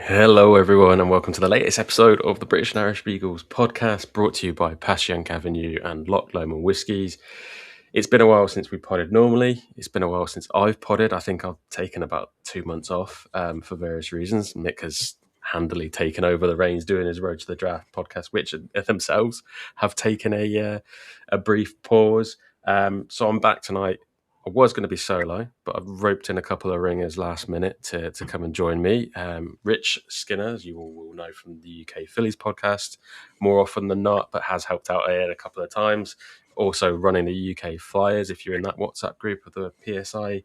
Hello everyone and welcome to the latest episode of the British and Irish Beagles podcast, brought to you by Passyunk Avenue and Loch Lomond Whiskies. It's been a while since we podded normally. It's been a while since I've podded. I think I've taken about 2 months off for various reasons. Nick has handily taken over the reins doing his Road to the Draft podcast, which themselves have taken a brief pause. So I'm back tonight. I was going to be solo, but I've roped in a couple of ringers last minute to come and join me. Rich Skinner, as you all will know from the UK Phillies podcast, more often than not, but has helped out here a couple of times. Also running the UK Flyers, if you're in that WhatsApp group of the PSI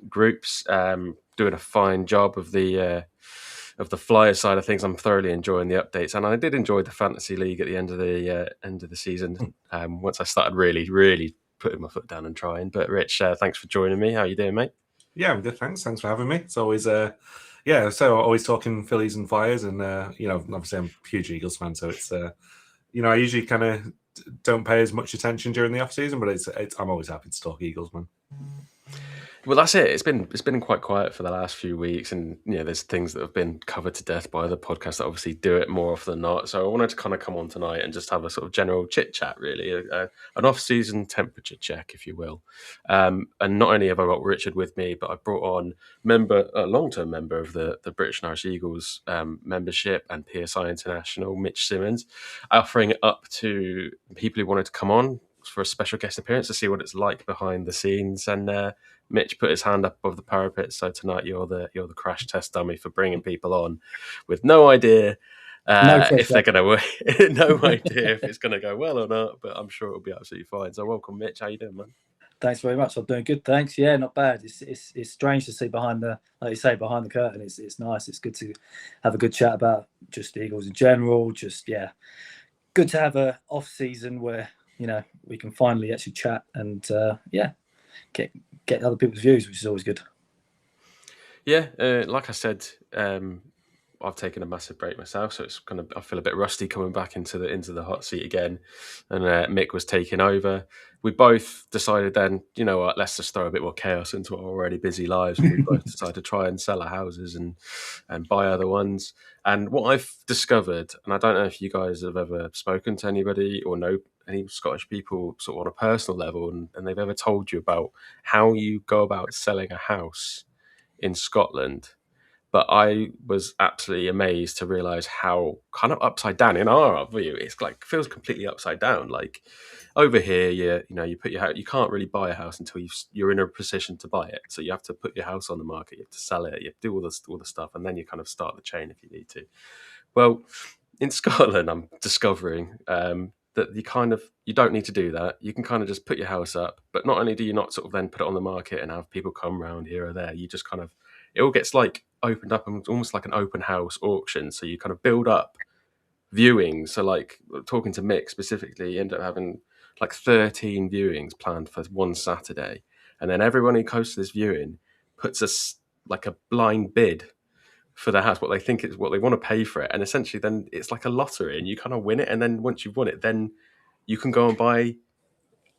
groups, doing a fine job of the Flyer side of things. I'm thoroughly enjoying the updates, and I did enjoy the fantasy league at the end of the season. Once I started really putting my foot down and trying. But Rich, thanks for joining me. How you doing, mate? Yeah, I'm good. Thanks for having me. It's always so always talking Phillies and Flyers, and obviously I'm a huge Eagles fan, so it's I usually kind of don't pay as much attention during the off season, but I'm always happy to talk Eagles, man. Well, that's it. It's been quite quiet for the last few weeks, and there's things that have been covered to death by other podcasts that obviously do it more often than not. So I wanted to kind of come on tonight and just have a sort of general chit chat, really, an off-season temperature check, if you will. And not only have I got Richard with me, but I brought on a long-term member of the British and Irish Eagles membership and PSI International, Mitch Simmons, offering it up to people who wanted to come on for a special guest appearance to see what it's like behind the scenes. And Mitch put his hand up above the parapet. So tonight you're the crash test dummy for bringing people on with no idea if they're going to no idea if it's going to go well or not. But I'm sure it'll be absolutely fine. So welcome, Mitch. How you doing, man? Thanks very much. I'm doing good, thanks. Yeah, not bad. It's strange to see behind the curtain. It's nice. It's good to have a good chat about just the Eagles in general. Just good to have a off season where we can finally actually chat and get other people's views, which is always good. Yeah, like I said, I've taken a massive break myself, so it's I feel a bit rusty coming back into the hot seat again. And Mick was taking over. We both decided then, you know what, let's just throw a bit more chaos into our already busy lives. And we both decided to try and sell our houses and buy other ones. And what I've discovered, and I don't know if you guys have ever spoken to anybody or know any Scottish people sort of on a personal level, and they've ever told you about how you go about selling a house in Scotland. But I was absolutely amazed to realise how kind of upside down in our view, it's like feels completely upside down. Like over here, you put your house, you can't really buy a house until you're in a position to buy it. So you have to put your house on the market, you have to sell it, you have to do all the stuff, and then you kind of start the chain if you need to. Well, in Scotland, I'm discovering that you don't need to do that. You can kind of just put your house up, but not only do you not sort of then put it on the market and have people come round here or there, you just kind of, it all gets like opened up and almost like an open house auction. So you kind of build up viewings. So like talking to Mick specifically, you end up having like 13 viewings planned for one Saturday. And then everyone who goes to this viewing puts like a blind bid for the house, what they think is what they want to pay for it. And essentially then it's like a lottery and you kind of win it. And then once you've won it, then you can go and buy,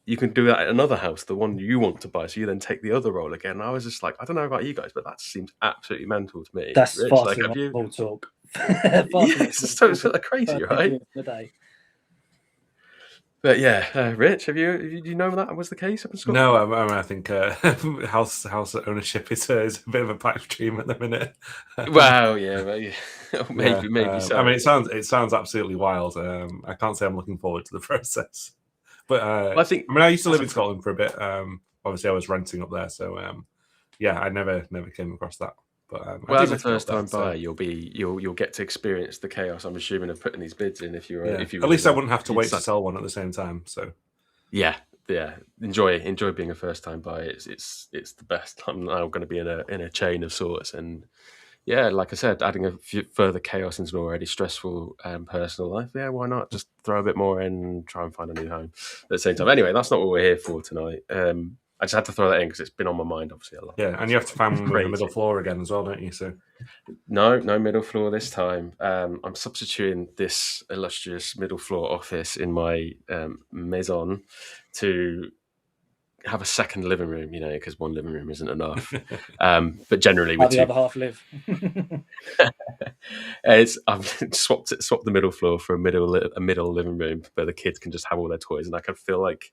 you can do that at another house, the one you want to buy. So you then take the other role again. And I was just like, I don't know about you guys, but that seems absolutely mental to me. That's Rich, far like, too much ball talk. It's sort of crazy, right? But yeah, Rich, do you know that was the case up in Scotland? No, I think house ownership is a bit of a pipe dream at the minute. Wow, yeah, maybe so. I mean, it sounds absolutely wild. I can't say I'm looking forward to the process, but I used to live in Scotland for a bit. Obviously, I was renting up there, so I never came across that. But as a first-time buyer, you'll get to experience the chaos. I'm assuming of putting these bids in if you at least I wouldn't have to wait to sell one at the same time. So yeah, enjoy being a first-time buyer. It's the best. I'm now going to be in a chain of sorts, and yeah, like I said, adding a few further chaos into an already stressful personal life. Yeah, why not just throw a bit more in and try and find a new home at the same time? Anyway, that's not what we're here for tonight. I just had to throw that in because it's been on my mind, obviously, a lot. Yeah, and you have to fan with the Crazy. middle floor again as well, don't you? So No middle floor this time. I'm substituting this illustrious middle floor office in my maison to have a second living room, because one living room isn't enough. But generally, How the other half live. I've swapped the middle floor for a middle living room where the kids can just have all their toys, and I can feel like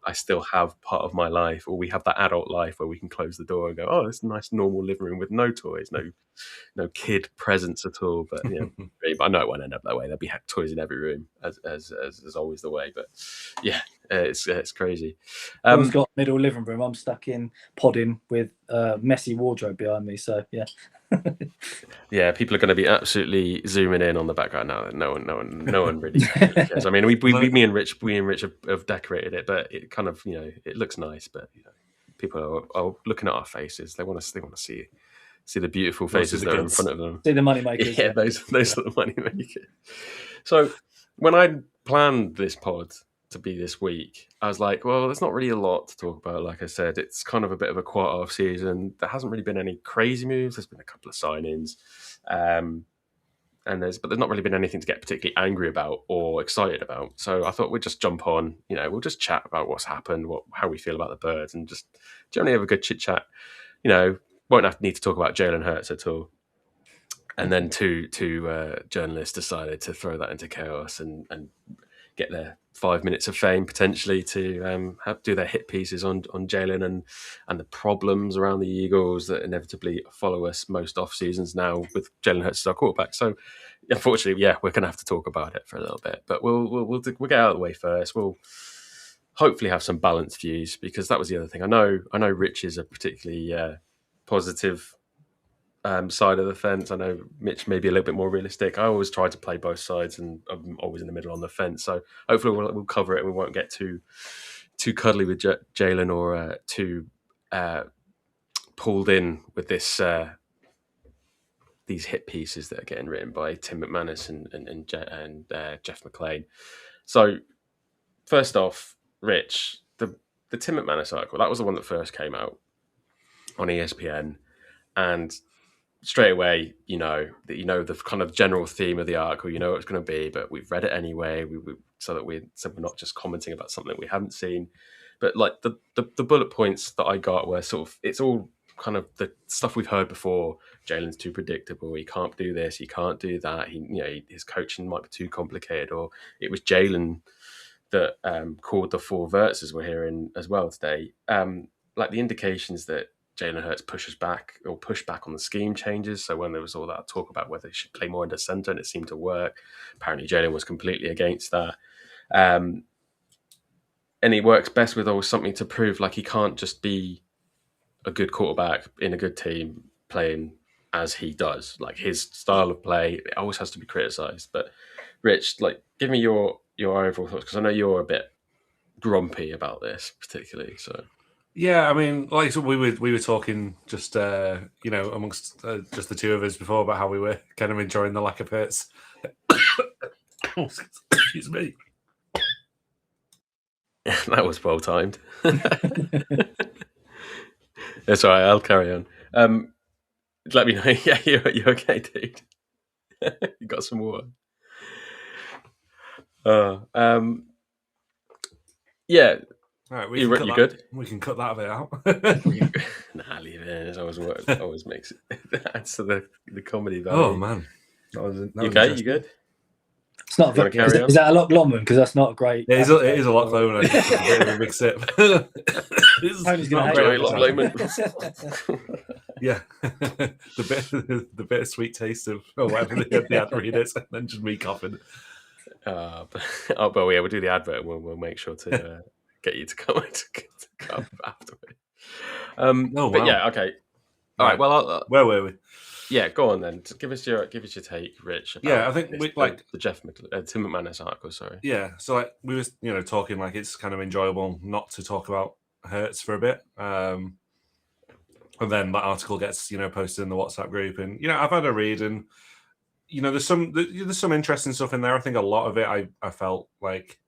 I still have part of my life, or we have that adult life where we can close the door and go, oh, it's a nice normal living room with no toys, no kid presence at all. But I know it won't end up that way. There'll be toys in every room, as always the way. But yeah, it's crazy. I've got middle living room. I'm stuck in podding with a messy wardrobe behind me. So yeah. Yeah, people are going to be absolutely zooming in on the background now. No one really cares. I mean, me and Rich have decorated it, but it kind of it looks nice. But people are looking at our faces. They want to see the beautiful faces that are in front of them. See the money makers. Yeah, those are the money makers. So when I planned this pod to be this week, I was like, well, there's not really a lot to talk about. Like I said, it's kind of a bit of a quiet off season. There hasn't really been any crazy moves. There's been a couple of signings, but there's not really been anything to get particularly angry about or excited about. So I thought we'd just jump on. We'll just chat about what's happened, how we feel about the Birds, and just generally have a good chit chat. Won't need to talk about Jalen Hurts at all. And then two journalists decided to throw that into chaos and get their 5 minutes of fame potentially to do their hit pieces on Jalen and the problems around the Eagles that inevitably follow us most off seasons now with Jalen Hurts as our quarterback. So unfortunately, we're going to have to talk about it for a little bit, but we'll get out of the way first. We'll hopefully have some balanced views, because that was the other thing. I know Rich is a particularly positive side of the fence. I know Mitch may be a little bit more realistic. I always try to play both sides, and I'm always in the middle on the fence. So hopefully we'll cover it, and we won't get too cuddly with Jalen or too pulled in with this these hit pieces that are getting written by Tim McManus and Jeff McClain. So first off, Rich, the Tim McManus article, that was the one that first came out on ESPN, and straight away, the kind of general theme of the article, what it's going to be, but we've read it anyway, so we're not just commenting about something we haven't seen. But like the bullet points that I got were sort of, it's all kind of the stuff we've heard before. Jalen's too predictable. He can't do this. He can't do that. His coaching might be too complicated. Or it was Jalen that called the four verts, as we're hearing as well today. Like the indications that Jalen Hurts pushed back on the scheme changes. So when there was all that talk about whether he should play more into center, and it seemed to work, apparently Jalen was completely against that. And he works best with always something to prove. Like, he can't just be a good quarterback in a good team playing as he does. Like, his style of play, it always has to be criticized. But Rich, like, give me your overall thoughts, because I know you're a bit grumpy about this particularly. So yeah, I mean, like, so we were talking just amongst just the two of us before about how we were kind of enjoying the lack of hits. Excuse me. That was well timed. It's all right, I'll carry on. Let me know. Yeah, you're okay, dude. You got some water. Yeah. All right, you good? We can cut that bit out. Nah, leave it in. It always makes it adds to the comedy value. Oh man, that was okay? You good? It's not. Is that a Loch Lomond? Because that's not a great. It is a Loch Lomond. A big sip. Tony's going to hate Loch Lomond. Yeah, the bittersweet taste of whatever the ad read it, and then just me coughing. But yeah, we'll do the advert. We'll make sure to get you to come afterward. But yeah, okay. All right. Well, where were we? Yeah, go on then. Give us your take, Rich. Yeah, I think we like the Tim McManus article. Sorry. Yeah, so like we were talking, like it's kind of enjoyable not to talk about Hurts for a bit, and then that article gets posted in the WhatsApp group, and I've had a read, and there's some interesting stuff in there. I think a lot of it I felt like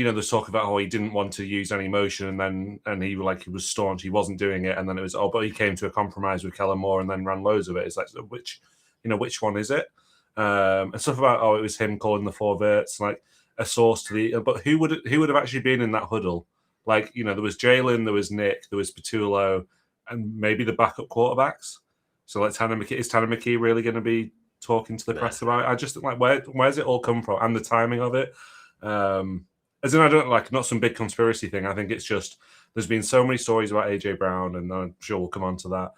there's talk about how he didn't want to use any emotion, and he was staunch, he wasn't doing it, and then it was but he came to a compromise with Kellen Moore and then ran loads of it. It's like, so which one is it? And stuff about it was him calling the 4 verts, like a source to the. But who would have actually been in that huddle? Like, there was Jalen, there was Nick, there was Petullo, and maybe the backup quarterbacks. So like is Tanner McKee really going to be talking to the press about it? I just think, like, where's it all come from, and the timing of it. As in, I don't not some big conspiracy thing. I think it's just there's been so many stories about AJ Brown, and I'm sure we'll come on to that.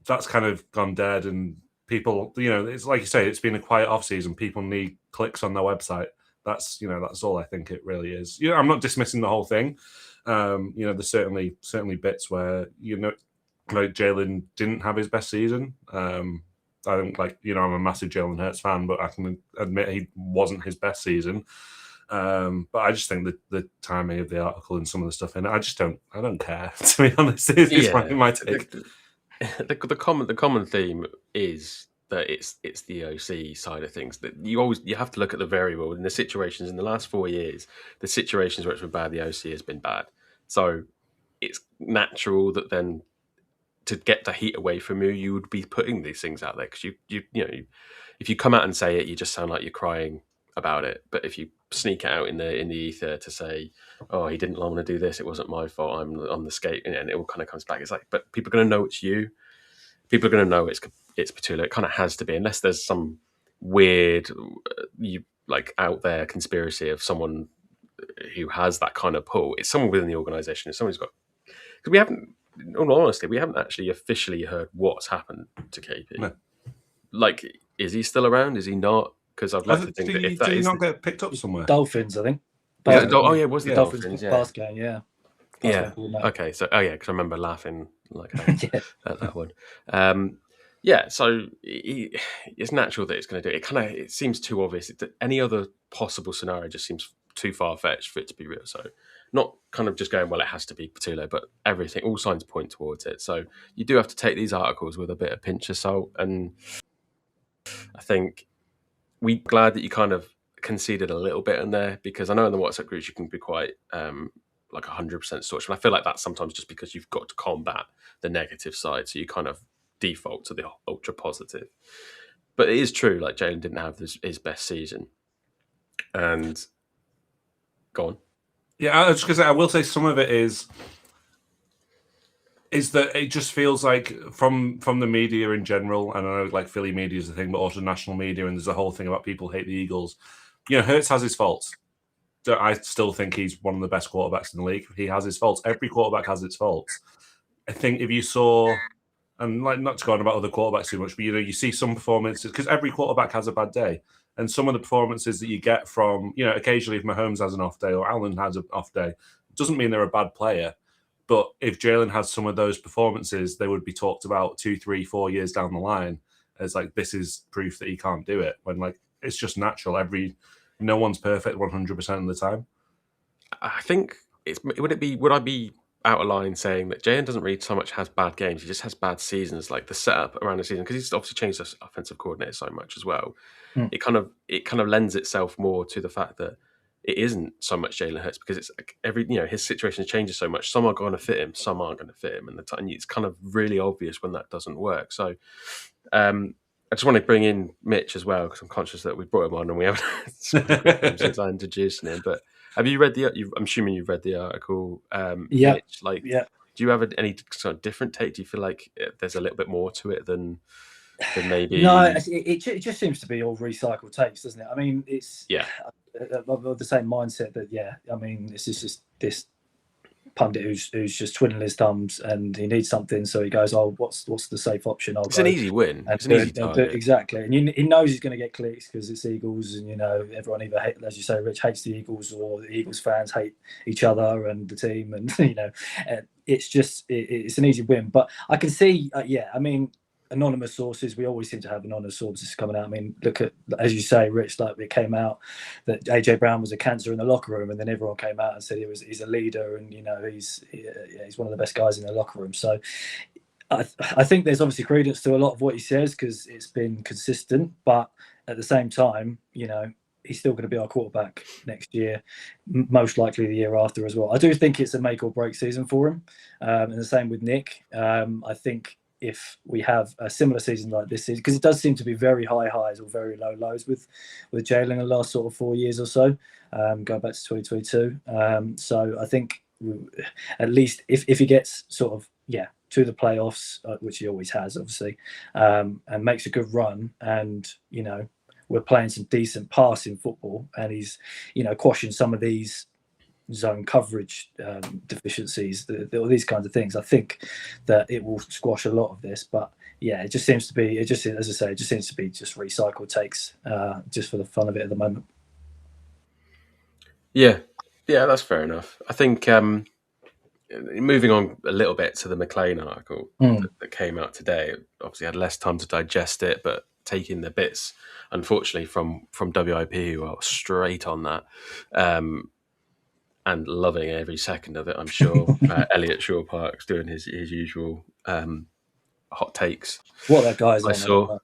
That's kind of gone dead, and people, it's like you say, it's been a quiet off season. People need clicks on their website. That's all I think it really is. I'm not dismissing the whole thing. There's certainly bits where like Jalen didn't have his best season. I don't I'm a massive Jalen Hurts fan, but I can admit he wasn't his best season. But I just think the timing of the article and some of the stuff in it, I don't care, to be honest. It's my take. The common theme is that it's the OC side of things, that you have to look at the variable in the situations in the last 4 years. The situations where it's been bad, the OC has been bad. So it's natural that then to get the heat away from you, you would be putting these things out there, because you if you come out and say it, you just sound like you're crying about it. But if you sneak it out in the ether to say, oh, he didn't want to do this, it wasn't my fault, I'm on the skate, and it all kind of comes back. It's like, but people are going to know it's you. People are going to know it's Petullo. It kind of has to be, unless there's some weird, out there conspiracy of someone who has that kind of pull. It's someone within the organisation. It's someone who's got. Because we haven't, in all honesty, we haven't actually officially heard what's happened to KP. No. Like, is he still around? Is he not? Because I'd like to think that if that is, not get picked up somewhere. Dolphins, I think. It was the Dolphins. Pass game, yeah. Yeah. Okay. So, because I remember laughing at that one. So it's natural that it's going to do it. It seems too obvious. Any other possible scenario just seems too far fetched for it to be real. So, not kind of just going, well, it has to be Petullo, but everything, all signs point towards it. So you do have to take these articles with a bit of pinch of salt, and I think we're glad that you kind of conceded a little bit in there, because I know in the WhatsApp groups you can be quite 100% staunch, and I feel like that's sometimes just because you've got to combat the negative side, so you kind of default to the ultra positive. But it is true, like, Jalen didn't have his best season, and go on. Yeah, I was just going to say, I will say some of it is that it just feels like from the media in general, and I know like Philly media is the thing, but also national media, and there's a whole thing about people hate the Eagles. Hurts has his faults. I still think he's one of the best quarterbacks in the league. He has his faults. Every quarterback has its faults. I think if you saw, and like, not to go on about other quarterbacks too much, but you see some performances, because every quarterback has a bad day. And some of the performances that you get from, occasionally if Mahomes has an off day or Allen has an off day, it doesn't mean they're a bad player. But if Jalen had some of those performances, they would be talked about 2, 3, 4 years down the line as like, this is proof that he can't do it. When like, it's just natural. No one's perfect 100% of the time. I think would I be out of line saying that Jalen doesn't really so much has bad games, he just has bad seasons, like the setup around the season, because he's obviously changed his offensive coordinator so much as well. It kind of lends itself more to the fact that it isn't so much Jalen Hurts, because it's like his situation changes so much. Some are going to fit him, some aren't going to fit him, and it's kind of really obvious when that doesn't work. So I just want to bring in Mitch as well, because I'm conscious that we brought him on and we haven't since I introduced him. But have you read I'm assuming you've read the article. Mitch, do you have any sort of different take? Do you feel like there's a little bit more to it than maybe? No, it just seems to be all recycled takes, doesn't it? I mean, it's of the same mindset that I mean, this is just this pundit who's just twiddling his thumbs, and he needs something, so he goes, "Oh, what's the safe option?" It's an easy win. It's an easy target. Exactly, and he knows he's going to get clicks because it's Eagles, and everyone either as you say, Rich, hates the Eagles, or the Eagles fans hate each other and the team, and it's just it's an easy win. But I can see, I mean, anonymous sources, we always seem to have anonymous sources coming out. I mean, look at, as you say, Rich, like it came out that AJ Brown was a cancer in the locker room, and then everyone came out and said he's a leader, and he's one of the best guys in the locker room. So I think there's obviously credence to a lot of what he says, because it's been consistent, but at the same time, he's still going to be our quarterback next year, most likely the year after as well. I do think it's a make or break season for him, and the same with Nick. I think if we have a similar season like this season, because it does seem to be very high highs or very low lows with Jalen in the last sort of 4 years or so, going back to 2022. So I think at least if he gets sort of to the playoffs, which he always has, obviously, and makes a good run, and we're playing some decent passing football, and he's quashing some of these zone coverage deficiencies, all these kinds of things. I think that it will squash a lot of this, but it just seems to be, as I say, it just seems to be just recycled takes, just for the fun of it at the moment. Yeah, that's fair enough. I think moving on a little bit to the McLean article that came out today, obviously I had less time to digest it, but taking the bits, unfortunately, from WIP, who are straight on that, and loving every second of it, I'm sure. Elliot Shaw Park's doing his usual hot takes. What that guy's I on. saw.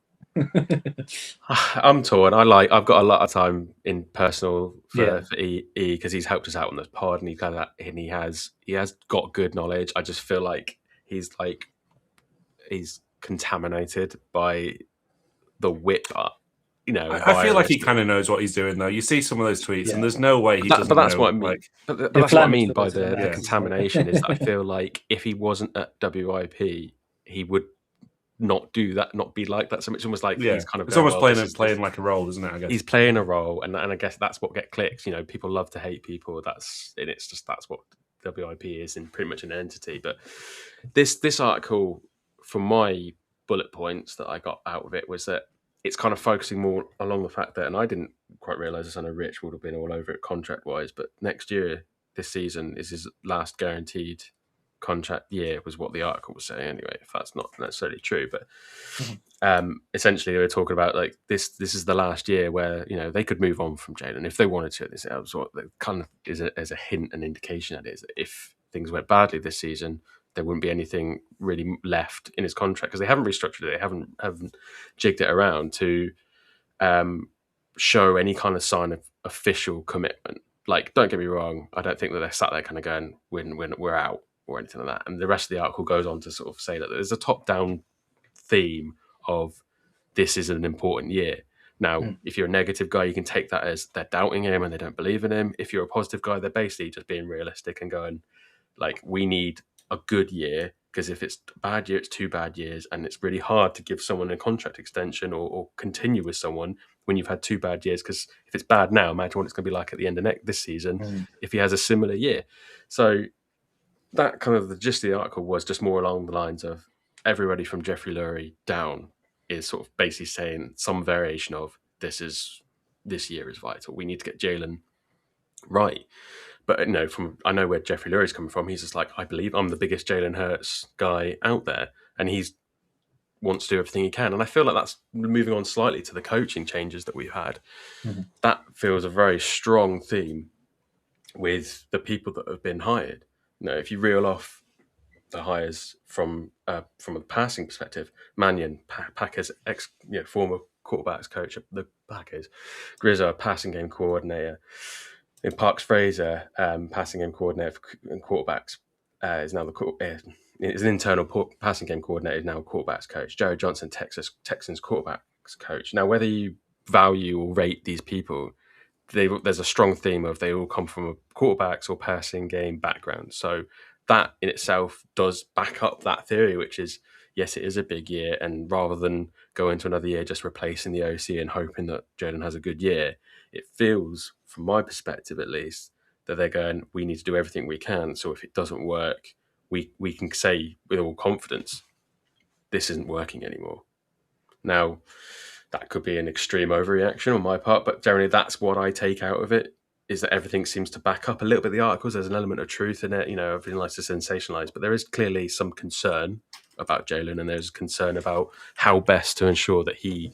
I'm torn. I've got a lot of time in personal for E because he's helped us out on this pod, and he has got good knowledge. I just feel like he's contaminated by the whip. I feel like he kind of knows what he's doing, though. You see some of those tweets, and there's no way he doesn't know. But that's what I mean. But that's what I mean by the contamination. Is that I feel like if he wasn't at WIP, he would not do that, not be like that. So it's almost like he's kind of. It's almost playing like a role, isn't it? I guess he's playing a role, and I guess that's what gets clicks. People love to hate people. That's what WIP is, in pretty much an entity. But this article, from my bullet points that I got out of it, was that it's kind of focusing more along the fact that, and I didn't quite realise this, I know Rich would have been all over it contract-wise, but next year, this season, is his last guaranteed contract year, was what the article was saying anyway, if that's not necessarily true. But essentially, they were talking about like this is the last year where, they could move on from Jalen if they wanted to. This was what kind of is as a hint, an indication that is, if things went badly this season, there wouldn't be anything really left in his contract, because they haven't restructured it. They haven't jigged it around to show any kind of sign of official commitment. Like, don't get me wrong, I don't think that they're sat there kind of going, we're out or anything like that. And the rest of the article goes on to sort of say that there's a top-down theme of this is an important year. Now, if you're a negative guy, you can take that as they're doubting him and they don't believe in him. If you're a positive guy, they're basically just being realistic and going, like, we need a good year, because if it's a bad year, it's 2 bad years, and it's really hard to give someone a contract extension or continue with someone when you've had 2 bad years, because if it's bad now, imagine what it's going to be like at the end of this season if he has a similar year. So that kind of the gist of the article was just more along the lines of everybody from Jeffrey Lurie down is sort of basically saying some variation of this year is vital. We need to get Jalen right. But I know where Jeffrey Lurie's coming from. He's just like, I believe I'm the biggest Jalen Hurts guy out there, and he wants to do everything he can. And I feel like that's moving on slightly to the coaching changes that we've had. That feels a very strong theme with the people that have been hired. If you reel off the hires from a passing perspective, Mannion, Packers former quarterbacks coach at the Packers, Grizzo, passing game coordinator. In Parks Fraser, passing game coordinator and quarterbacks, is now is an internal passing game coordinator, is now a quarterbacks coach. Jared Johnson, Texans quarterbacks coach. Now, whether you value or rate these people, there's a strong theme of they all come from a quarterbacks or passing game background. So that in itself does back up that theory, which is, yes, it is a big year, and rather than go into another year just replacing the OC and hoping that Jalen has a good year, it feels, from my perspective at least, that they're going, we need to do everything we can. So if it doesn't work, we can say with all confidence, this isn't working anymore. Now, that could be an extreme overreaction on my part, but generally that's what I take out of it, is that everything seems to back up a little bit the articles. There's an element of truth in it. Everything likes to sensationalize, but there is clearly some concern about Jalen, and there's concern about how best to ensure that he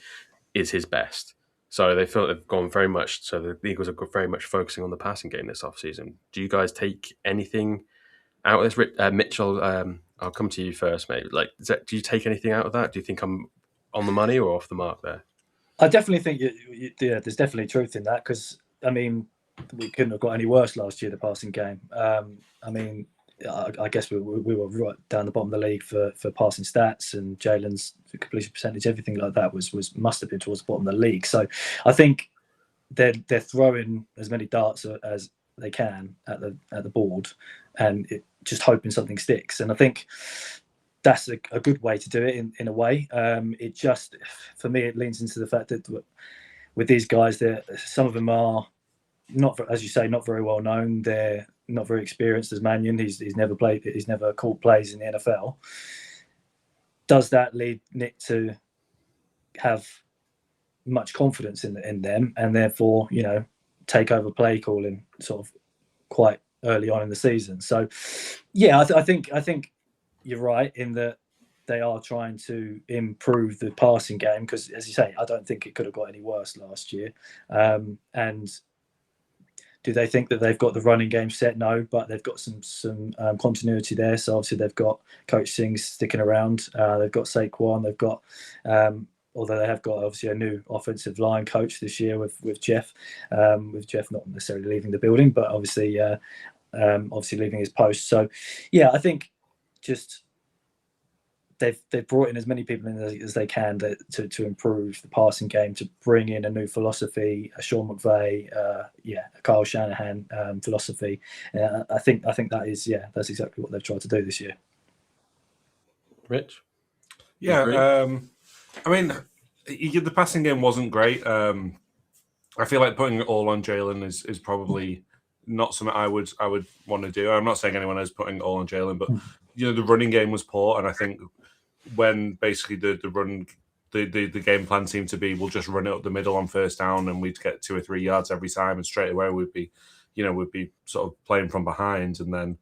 is his best. So they feel they've gone very much, so the Eagles are very much focusing on the passing game this offseason. Do you guys take anything out of this? Mitchell, I'll come to you first, mate. Do you take anything out of that? Do you think I'm on the money or off the mark there? I definitely think there's definitely truth in that, because I mean, we couldn't have got any worse last year, the passing game. I mean, I guess we were right down the bottom of the league for passing stats, and Jalen's completion percentage, everything like that must have been towards the bottom of the league. So I think they're throwing as many darts as they can at the board, and just hoping something sticks. And I think that's a good way to do it in a way. It just, for me, it leans into the fact that with these guys, some of them are not, as you say, not very well known. They're not very experienced. As Mannion, he's never called plays in the NFL. Does that lead Nick to have much confidence in them, and therefore, take over play calling sort of quite early on in the season? So, yeah, I think you're right in that they are trying to improve the passing game, because, as you say, I don't think it could have got any worse last year. And do they think that they've got the running game set? No, but they've got some continuity there. So obviously they've got Coach Singh sticking around. They've got Saquon. They've got, although they have got obviously a new offensive line coach this year with Jeff. With Jeff not necessarily leaving the building, but obviously leaving his post. So yeah, I think just they've brought in as many people in as they can to improve the passing game, to bring in a new philosophy, a Sean McVay, a Kyle Shanahan philosophy. I think that's exactly what they've tried to do this year. Rich? Yeah, I mean, the passing game wasn't great. I feel like putting it all on Jalen is probably not something I would want to do. I'm not saying anyone is putting it all on Jalen, but the running game was poor, and I think when basically the game plan seemed to be, we'll just run it up the middle on first down, and we'd get 2 or 3 yards every time, and straight away we'd be sort of playing from behind. And then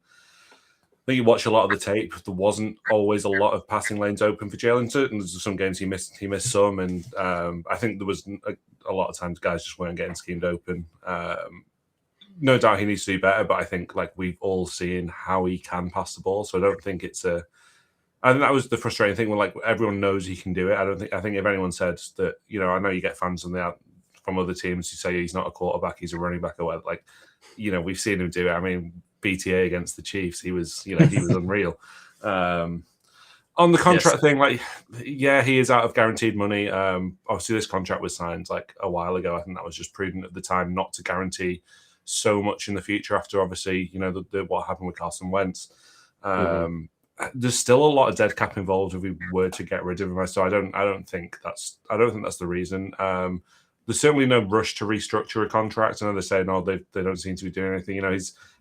I think you watch a lot of the tape, there wasn't always a lot of passing lanes open for Jalen. And there's some games he missed some, and I think there was a lot of times guys just weren't getting schemed open. No doubt he needs to do better, but I think we've all seen how he can pass the ball, so I don't think it's I think that was the frustrating thing when everyone knows he can do it. I think if anyone said that, I know you get fans from other teams who say he's not a quarterback, he's a running back or whatever. We've seen him do it. I mean, BTA against the Chiefs, he was unreal. On the contract thing, he is out of guaranteed money. Obviously, this contract was signed a while ago. I think that was just prudent at the time not to guarantee so much in the future after obviously, what happened with Carson Wentz. There's still a lot of dead cap involved if we were to get rid of him. So I don't think that's the reason. There's certainly no rush to restructure a contract. I know they're saying, they don't seem to be doing anything.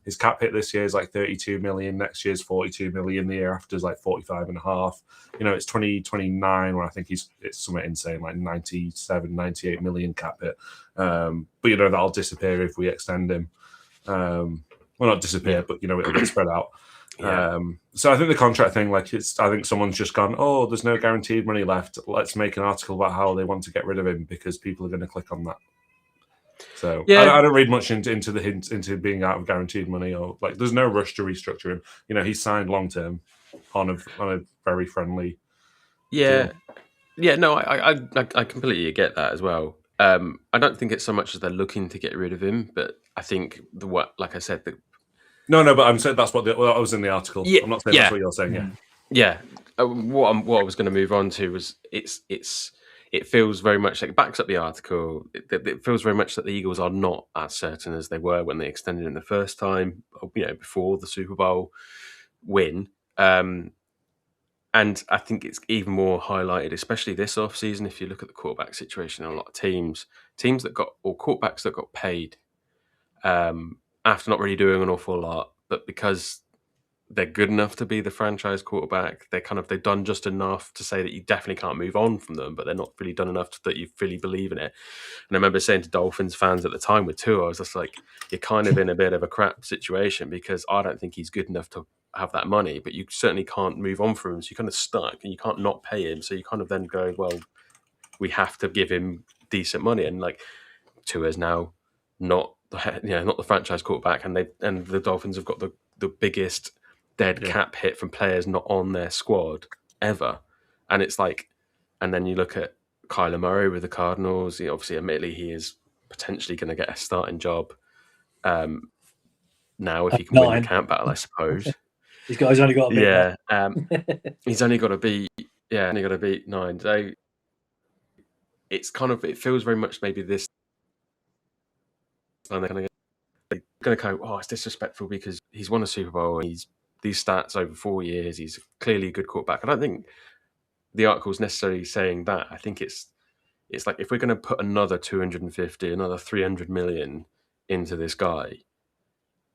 His cap hit this year is 32 million. Next year's 42 million. The year after is 45.5. It's 2029 when I think it's somewhat insane, 97, 98 million cap hit. But that'll disappear if we extend him. Well, not disappear, but it'll get spread out. Yeah. So I think the contract thing, I think someone's just gone, there's no guaranteed money left. Let's make an article about how they want to get rid of him because people are going to click on that. So I don't read much into the hint into being out of guaranteed money, or there's no rush to restructure him. He's signed long term on a very friendly. Yeah, deal. Yeah. No, I completely get that as well. I don't think it's so much as they're looking to get rid of him, but I think like I said, No, but I'm saying that's what I was in the article. Yeah, I'm not saying that's what you're saying. Yeah. What I was going to move on to was it feels very much it backs up the article. It feels very much that the Eagles are not as certain as they were when they extended him the first time, before the Super Bowl win. And I think it's even more highlighted, especially this offseason, if you look at the quarterback situation in a lot of teams that got, or quarterbacks that got paid after not really doing an awful lot, but because they're good enough to be the franchise quarterback, they've done just enough to say that you definitely can't move on from them, but they're not really done enough that you really believe in it. And I remember saying to Dolphins fans at the time with Tua, I was just like, you're kind of in a bit of a crap situation because I don't think he's good enough to have that money, but you certainly can't move on from him. So you're kind of stuck and you can't not pay him. So you kind of then go, well, we have to give him decent money. And Tua's now not the franchise quarterback, and the Dolphins have got the biggest dead cap hit from players not on their squad ever. And it's and then you look at Kyler Murray with the Cardinals. Obviously, admittedly, he is potentially going to get a starting job now if he can win the 9. camp battle, I suppose. He's only got to beat 9. He's only got to beat 9. So it feels very much maybe this. They're going to go, oh, it's disrespectful because he's won a Super Bowl and he's these stats over 4 years. He's clearly a good quarterback. I don't think the article's necessarily saying that. I think it's like if we're going to put another 250, another 300 million into this guy,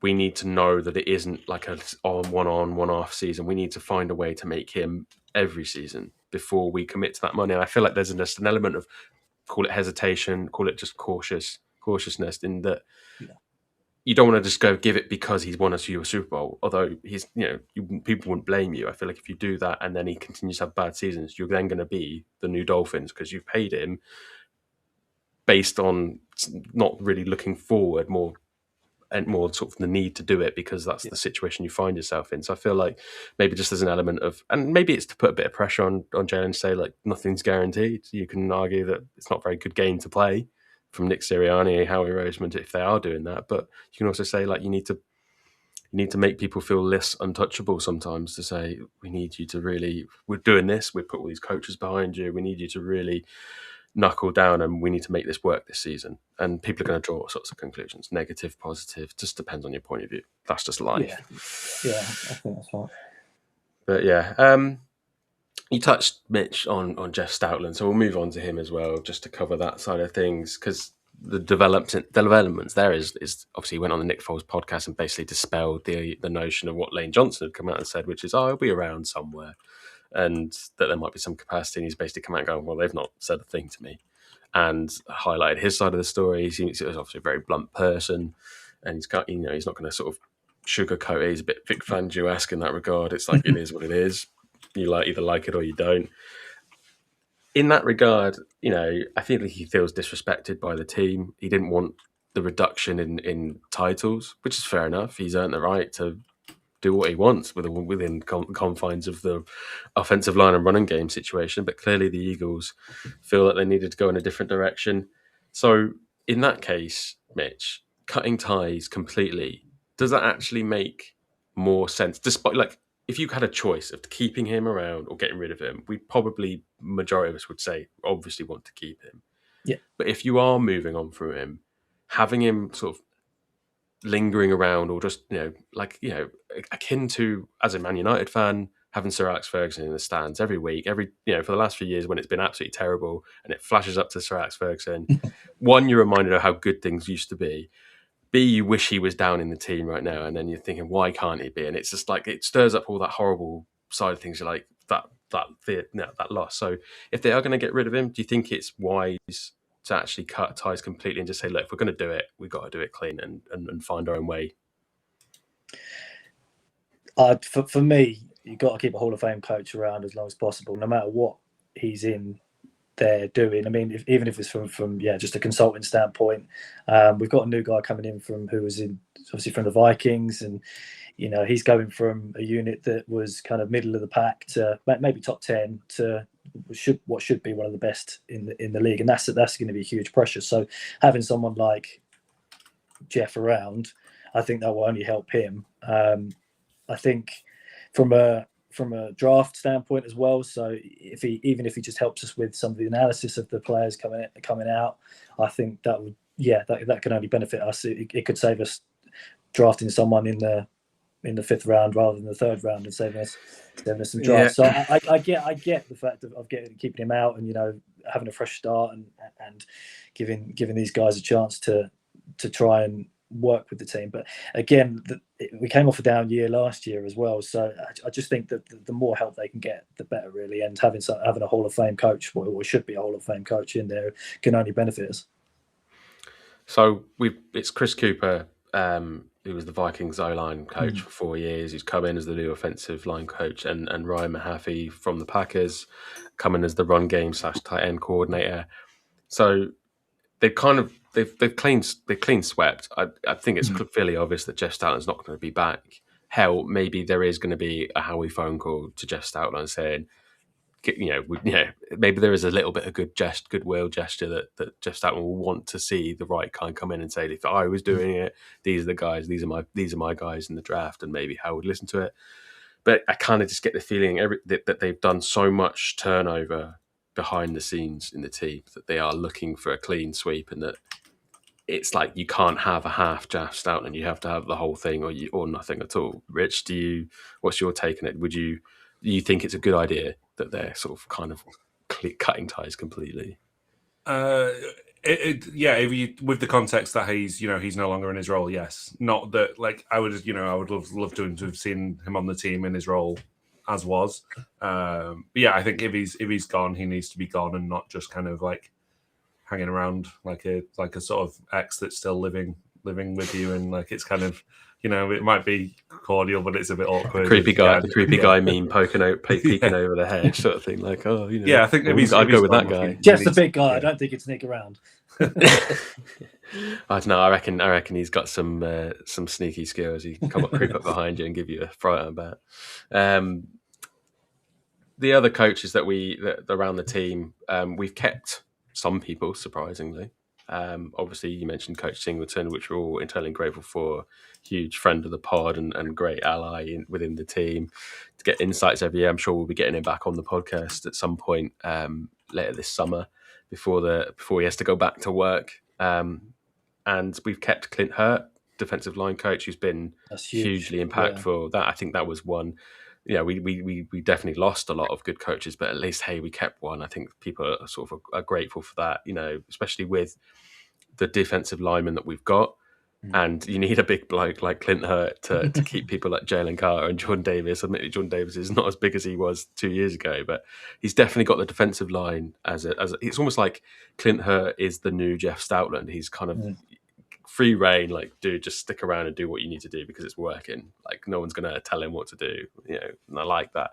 we need to know that it isn't like a one-off season. We need to find a way to make him every season before we commit to that money. And I feel like there's just an element of, call it hesitation, call it just cautiousness in that you don't want to just go give it because he's won a Super Bowl. Although people wouldn't blame you. I feel like if you do that and then he continues to have bad seasons, you're then going to be the new Dolphins because you've paid him based on not really looking forward, more sort of the need to do it because that's the situation you find yourself in. So I feel like maybe just there's an element of, and maybe it's to put a bit of pressure on Jalen to say like nothing's guaranteed. You can argue that it's not a very good game to play from Nick Sirianni, Howie Roseman, if they are doing that. But you can also say like you need to make people feel less untouchable sometimes to say we need you to really, we're doing this, we put all these coaches behind you, we need you to really knuckle down and we need to make this work this season. And people are going to draw all sorts of conclusions, negative, positive, just depends on your point of view. That's just life. Yeah, I think that's right. But yeah, you touched, Mitch, on Jeff Stoutland, so we'll move on to him as well, just to cover that side of things, because the developments there is obviously he went on the Nick Foles podcast and basically dispelled the notion of what Lane Johnson had come out and said, which is, he'll be around somewhere, and that there might be some capacity. And he's basically come out and going, well, they've not said a thing to me, and highlighted his side of the story. He was obviously a very blunt person, and he's got, he's not going to sort of sugarcoat it. He's a bit Vic Fangio-esque in that regard. It's like, it is what it is. You either like it or you don't. In that regard, I feel like he feels disrespected by the team. He didn't want the reduction in titles, which is fair enough. He's earned the right to do what he wants within confines of the offensive line and running game situation. But clearly the Eagles feel that they needed to go in a different direction. So in that case, Mitch, cutting ties completely, does that actually make more sense? Despite, like, if you had a choice of keeping him around or getting rid of him, majority of us would say, obviously want to keep him. Yeah. But if you are moving on from him, having him sort of lingering around or just, akin to, as a Man United fan, having Sir Alex Ferguson in the stands every week, for the last few years when it's been absolutely terrible and it flashes up to Sir Alex Ferguson, one, you're reminded of how good things used to be. B, you wish he was down in the team right now, and then you're thinking, why can't he be? And it's just like, it stirs up all that horrible side of things. You're like, that loss. So if they are going to get rid of him, do you think it's wise to actually cut ties completely and just say, look, if we're going to do it, we've got to do it clean and find our own way? For me, you've got to keep a Hall of Fame coach around as long as possible, no matter what he's in there doing. I mean, even if it's from just a consulting standpoint, we've got a new guy coming in who was obviously from the Vikings, and he's going from a unit that was kind of middle of the pack to maybe top 10 to what should be one of the best in the league, and that's going to be huge pressure. So having someone like Jeff around, I think that will only help him. I think from a draft standpoint as well. So even if he just helps us with some of the analysis of the players coming out, I think that can only benefit us. It could save us drafting someone in the 5th round rather than the 3rd round and saving us some drafts. Yeah. So I get the fact of keeping him out and having a fresh start and giving these guys a chance to try and work with the team. But again, we came off a down year last year as well, so I just think that the more help they can get, the better, really. And having a Hall of Fame coach, or should be a Hall of Fame coach in there, can only benefit us. So it's Chris Cooper, who was the Vikings O-line coach for 4 years. He's come in as the new offensive line coach, and Ryan Mahaffey from the Packers coming as the run game / tight end coordinator. So they've clean swept. I think it's fairly obvious that Jeff Stoutland's not going to be back. Hell, maybe there is going to be a Howie phone call to Jeff Stoutland saying, maybe there is a little bit of goodwill gesture that Jeff Stout will want to see the right kind come in and say, if I was doing it, these are the guys, these are my guys in the draft, and maybe Hal would listen to it. But I kind of just get the feeling that they've done so much turnover behind the scenes in the team that they are looking for a clean sweep, and that it's like you can't have a half Jeff Stout and you have to have the whole thing or nothing at all. Rich, what's your take on it? Do you think it's a good idea that they're sort of kind of cutting ties completely? If you, with the context that he's no longer in his role, yes. Not that I would love to have seen him on the team in his role as was. But yeah, I think if he's gone, he needs to be gone and not just kind of hanging around like a sort of ex that's still living with you, and it's kind of it might be cordial, but it's a bit awkward. The creepy guy meme peeking over the hedge sort of thing. I think I'd go with that guy. Just a big guy. I don't think he'd sneak around. I don't know. I reckon he's got some sneaky skills. He can creep up behind you and give you a fright about. The other coaches that around the team, we've kept some people surprisingly. Obviously, you mentioned Coach Singleton, which we're all internally grateful for. Huge friend of the pod and great ally within the team to get insights every year. I'm sure we'll be getting him back on the podcast at some point later this summer before he has to go back to work. And we've kept Clint Hurt, defensive line coach, who's been hugely impactful. Yeah. I think that was one. We definitely lost a lot of good coaches, but at least, hey, we kept one. I think people are grateful for that, especially with the defensive linemen that we've got. And you need a big bloke like Clint Hurt to keep people like Jalen Carter and Jordan Davis. Admittedly, Jordan Davis is not as big as he was 2 years ago, but he's definitely got the defensive line as it's almost like Clint Hurt is the new Jeff Stoutland. He's kind of free reign, dude, just stick around and do what you need to do because it's working. No one's going to tell him what to do, and I like that.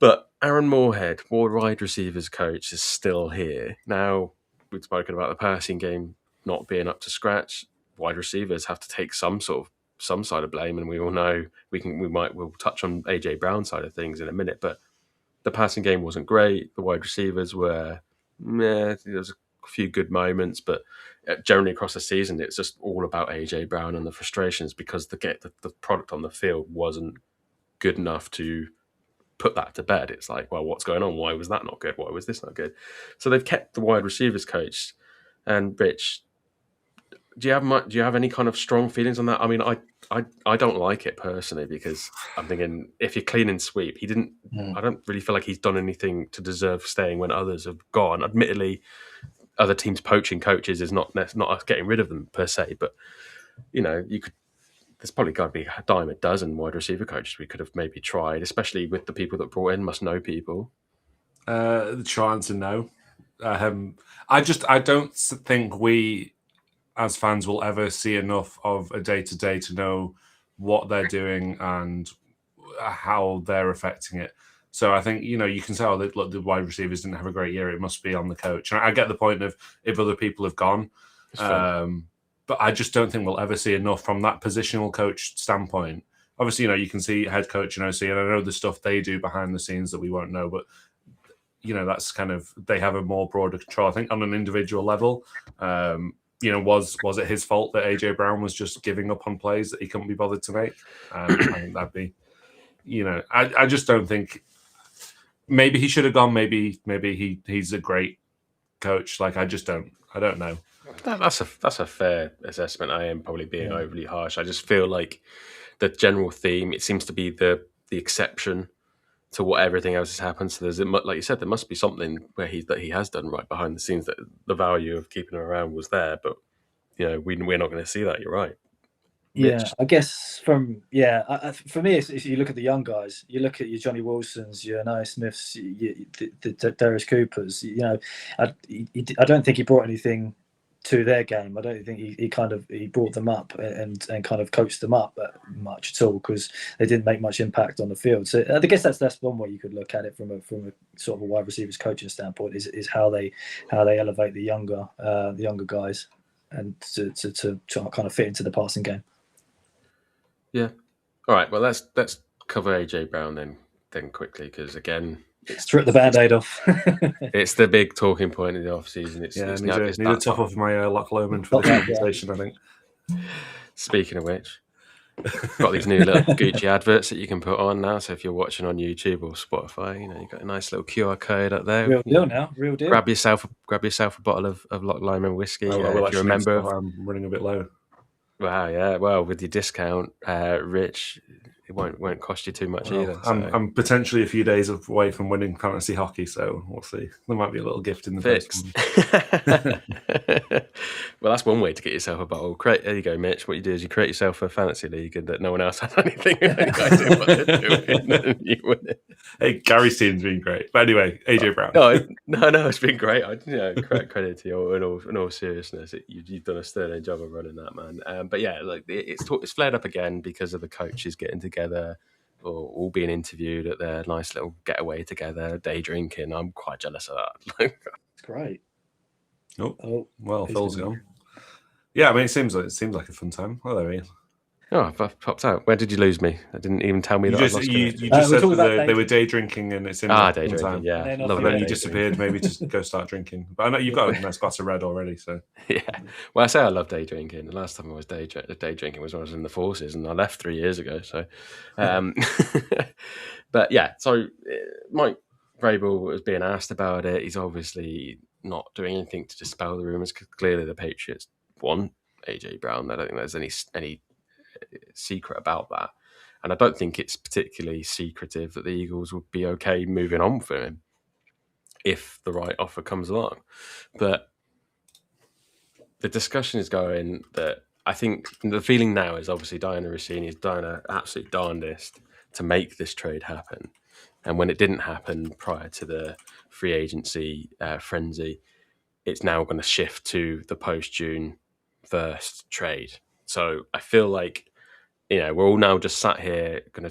But Aaron Moorhead, wide receivers coach, is still here. Now, we've spoken about the passing game not being up to scratch. Wide receivers have to take some side of blame, and we all know we'll touch on AJ Brown's side of things in a minute, but the passing game wasn't great. The wide receivers were there was a few good moments, but generally across the season, it's just all about AJ Brown and the frustrations because the product on the field wasn't good enough to put that to bed. It's like, well, what's going on? Why was that not good? Why was this not good? So they've kept the wide receivers coach. And Rich, do you have any kind of strong feelings on that? I mean, I don't like it personally because I'm thinking if you're clean and sweep, he didn't. I don't really feel like he's done anything to deserve staying when others have gone. Admittedly, other teams poaching coaches is not us getting rid of them per se, but there's probably got to be a dime a dozen wide receiver coaches we could have maybe tried, especially with the people that brought in must know people. The short answer, no. I don't think we as fans will ever see enough of a day-to-day to know what they're doing and how they're affecting it. So I think, you can say, look, the wide receivers didn't have a great year. It must be on the coach. And I get the point of if other people have gone. But I just don't think we'll ever see enough from that positional coach standpoint. Obviously, you can see head coach and OC, and I know the stuff they do behind the scenes that we won't know, but, that's kind of, they have a more broader control. I think on an individual level, was it his fault that AJ Brown was just giving up on plays that he couldn't be bothered to make? I think that'd be, I just don't think, maybe he should have gone. Maybe he's a great coach. I don't know. That's a fair assessment. I am probably being overly harsh. I just feel like the general theme, it seems to be the exception to what everything else has happened. So there's, like you said, there must be something where he has done right behind the scenes that the value of keeping him around was there. But we're not going to see that. You're right. Yeah, I guess for me, if you look at the young guys, you look at your Johnny Wilsons, your Noah Smiths, the Darius Coopers. I don't think he brought anything to their game. I don't think he brought them up and kind of coached them up much at all because they didn't make much impact on the field. So I guess that's one way you could look at it from a sort of a wide receivers coaching standpoint is how they elevate the younger guys and to kind of fit into the passing game. Yeah. All right. Well, let's cover AJ Brown then quickly because again, Strip the band-aid off. It's the big talking point in the off season. It's Yeah, it's need to top off my Loch Lomond for this conversation, I think. Speaking of which, got these new little Gucci adverts that you can put on now. So if you're watching on YouTube or Spotify, you've got a nice little QR code up there. Real deal now, real deal. Grab yourself a bottle of Loch Lomond whiskey. If you remember, I'm running a bit low. Wow, yeah. Well, with your discount, Rich, it won't cost you too much either. So. I'm potentially a few days away from winning fantasy hockey, so we'll see. There might be a little gift in the fix. Well, that's one way to get yourself a bottle. There you go, Mitch. What you do is you create yourself a fantasy league and that no one else has anything. Any idea what they're doing, and you win it. Hey, Gary's team's been great. But anyway, AJ Brown. No, it's been great. Credit to you in all seriousness. You've done a sterling job of running that, man. But yeah, like it's flared up again because of the coaches getting together or all being interviewed at their nice little getaway together, day drinking. I'm quite jealous of that. It's great. Oh, well, Phil's gone. Yeah, I mean, it seems like a fun time. Oh, there he is. Oh, I've popped out. Where did you lose me? I didn't even tell me you that just, I lost you just said that they were day drinking and it seemed like day drinking, time. Yeah. And then you disappeared, maybe to go start drinking. But I know you've got a nice glass of red already, so. Yeah. Well, I say I love day drinking. The last time I was day drinking was when I was in the forces and I left 3 years ago. So, but yeah, so Mike Vrabel was being asked about it. He's obviously not doing anything to dispel the rumours because clearly the Patriots want AJ Brown. I don't think there's any secret about that, and I don't think it's particularly secretive that the Eagles would be okay moving on for him if the right offer comes along. But the discussion is going that I think the feeling now is obviously Diana Rossini has done her absolute darndest to make this trade happen, and when it didn't happen prior to the free agency frenzy, it's now going to shift to the post-June 1st trade. So I feel like we're all now just sat here going to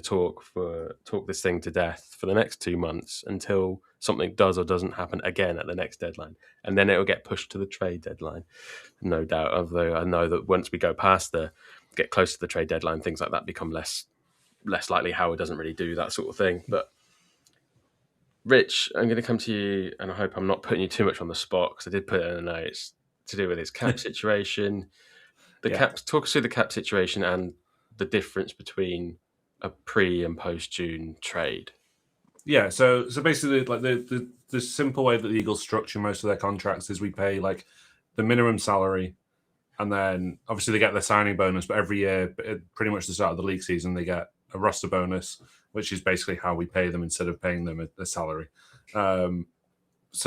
talk this thing to death for the next 2 months until something does or doesn't happen again at the next deadline. And then it'll get pushed to the trade deadline, no doubt. Although I know that once we go past get close to the trade deadline, things like that become less likely. Howard doesn't really do that sort of thing. But Rich, I'm going to come to you, and I hope I'm not putting you too much on the spot because I did put it in the notes to do with his cap situation. Talk us through the cap situation and the difference between a pre and post June trade. Yeah, so basically, like the simple way that the Eagles structure most of their contracts is we pay like the minimum salary, and then obviously they get their signing bonus. But every year, pretty much the start of the league season, they get a roster bonus, which is basically how we pay them instead of paying them a salary. So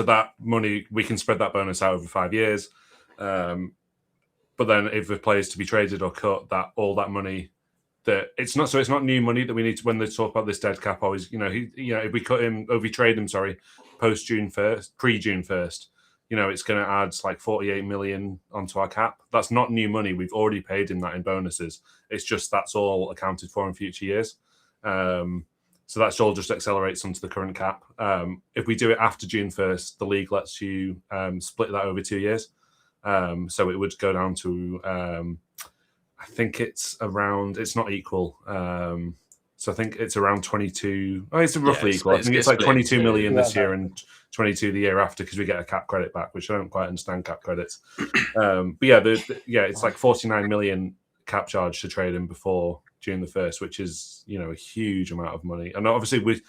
that money, we can spread that bonus out over 5 years. But then if the players to be traded or cut, all that money, it's not new money that we need to, when they talk about this dead cap, always, if we cut him, or if we trade him, post June 1st, pre June 1st, it's going to add like 48 million onto our cap. That's not new money. We've already paid him that in bonuses. It's just that's all accounted for in future years. So that's all just accelerates onto the current cap. If we do it after June 1st, the league lets you split that over 2 years. So it would go down to, I think it's not equal. So I think it's around 22. Oh, it's roughly equal. I think it's like 22 million this year and 22 the year after because we get a cap credit back, which I don't quite understand cap credits. But it's like 49 million cap charge to trade him before June the 1st, which is, a huge amount of money. And obviously we're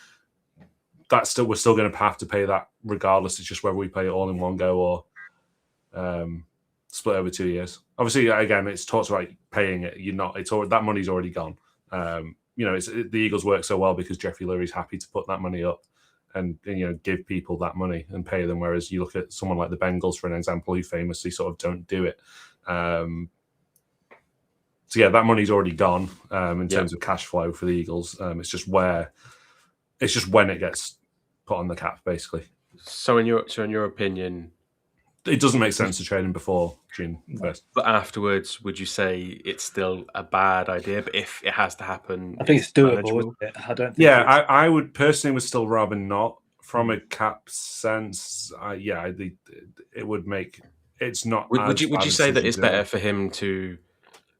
still going to have to pay that regardless. It's just whether we pay it all in one go or split over 2 years. Obviously, again, it's talks about paying it. That money's already gone. The Eagles work so well because Jeffrey Lurie's happy to put that money up and give people that money and pay them. Whereas you look at someone like the Bengals, for an example, who famously sort of don't do it. So yeah, that money's already gone in terms of cash flow for the Eagles. It's just when it gets put on the cap, basically. So in your opinion, it doesn't make sense to trade him before June 1st. But afterwards, would you say it's still a bad idea? But if it has to happen, I think it's doable. Isn't it? I don't. Think I would personally would still rather not. From a cap sense, it would make it's not. Would you say that it's better for him to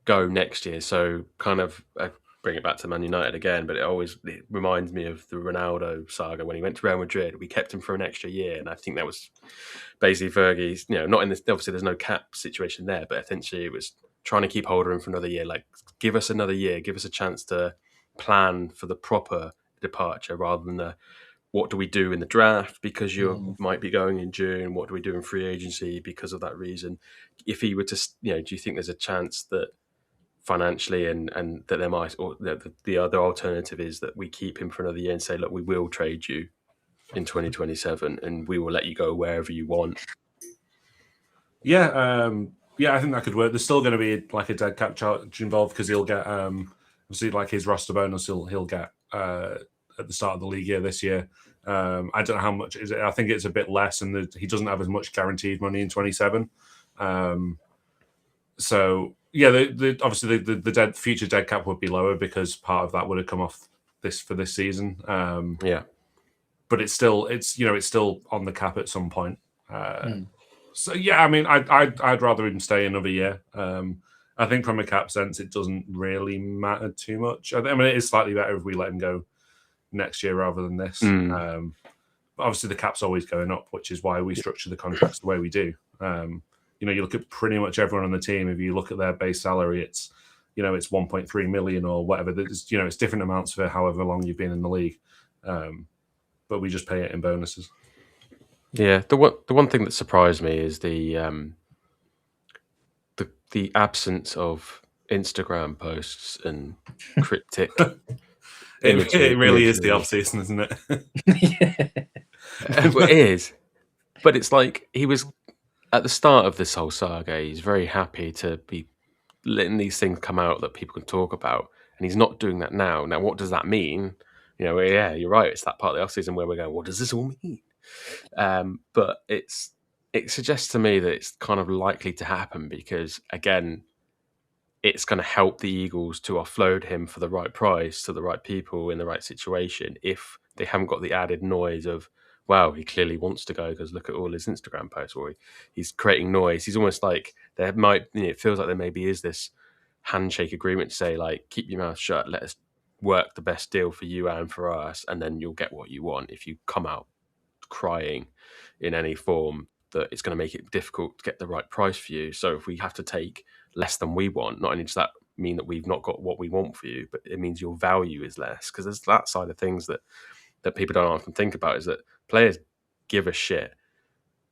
go next year? So kind of bring it back to Man United again, but it reminds me of the Ronaldo saga when he went to Real Madrid. We kept him for an extra year, and I think that was basically Fergie's. Not in this. Obviously, there's no cap situation there, but essentially it was trying to keep hold of him for another year. Like, give us another year, give us a chance to plan for the proper departure rather than the what do we do in the draft because you might be going in June. What do we do in free agency because of that reason? If he were to, do you think there's a chance that financially and that there might, or the other alternative is that we keep him for another year and say, look, we will trade you in 2027 and we will let you go wherever you want? Yeah, I think that could work. There's still going to be like a dead cap charge involved because he'll get obviously like his roster bonus he'll get at the start of the league year this year. I don't know how much is it. I think it's a bit less, and he doesn't have as much guaranteed money in 27. So yeah, obviously the future dead cap would be lower because part of that would have come off for this season. But it's still on the cap at some point. So yeah, I mean, I'd rather him stay another year. I think from a cap sense, it doesn't really matter too much. I mean, it is slightly better if we let him go next year rather than this. But obviously, the cap's always going up, which is why we structure the contracts the way we do. You look at pretty much everyone on the team. If you look at their base salary, it's 1.3 million or whatever. It's different amounts for however long you've been in the league. But we just pay it in bonuses. Yeah, the one thing that surprised me is the absence of Instagram posts and cryptic. It really is the off season, isn't it? It is, but it's like he was at the start of this whole saga. He's very happy to be letting these things come out that people can talk about, and he's not doing that now. Now, what does that mean? Yeah, you're right. It's that part of the off season where we're going, what does this all mean? But it suggests to me that it's kind of likely to happen because, again, it's going to help the Eagles to offload him for the right price to the right people in the right situation if they haven't got the added noise of, wow, he clearly wants to go because look at all his Instagram posts, or he's creating noise. He's almost like it feels like there maybe is this handshake agreement to say, like, keep your mouth shut, let us work the best deal for you and for us, and then you'll get what you want. If you come out crying in any form, that it's going to make it difficult to get the right price for you. So if we have to take less than we want, not only does that mean that we've not got what we want for you, but it means your value is less. Because there's that side of things that people don't often think about, is that players give a shit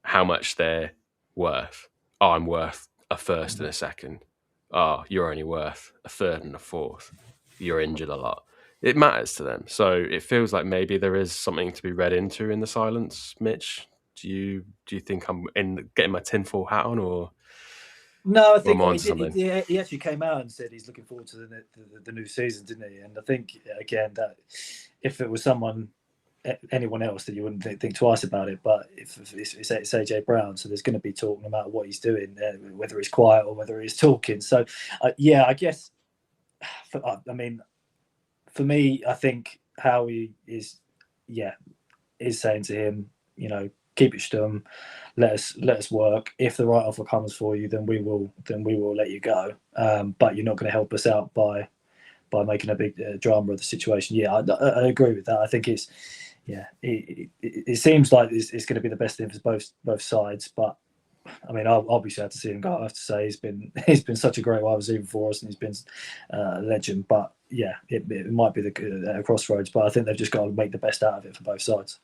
how much they're worth. Oh, I'm worth a first and a second. Oh, you're only worth a third and a fourth. You're injured a lot. It matters to them. So it feels like maybe there is something to be read into in the silence. Mitch, do you think I'm getting my tinfoil hat on, or? No, I think he actually came out and said he's looking forward to the new season, didn't he? And I think, again, that if it was anyone else, that you wouldn't think twice about it. But if it's AJ Brown, so there's going to be talk no matter what he's doing, whether he's quiet or whether he's talking. So, I guess, for me, I think Howie is saying to him, keep it stum, let us work. If the right offer comes for you, then we will let you go. But you're not going to help us out by making a big drama of the situation. Yeah, I agree with that. I think it's it seems like it's going to be the best thing for both sides. But I mean, I'll be sad to see him go. I have to say he's been such a great wide receiver for us, and he's been a legend. But yeah, it might be the crossroads. But I think they've just got to make the best out of it for both sides.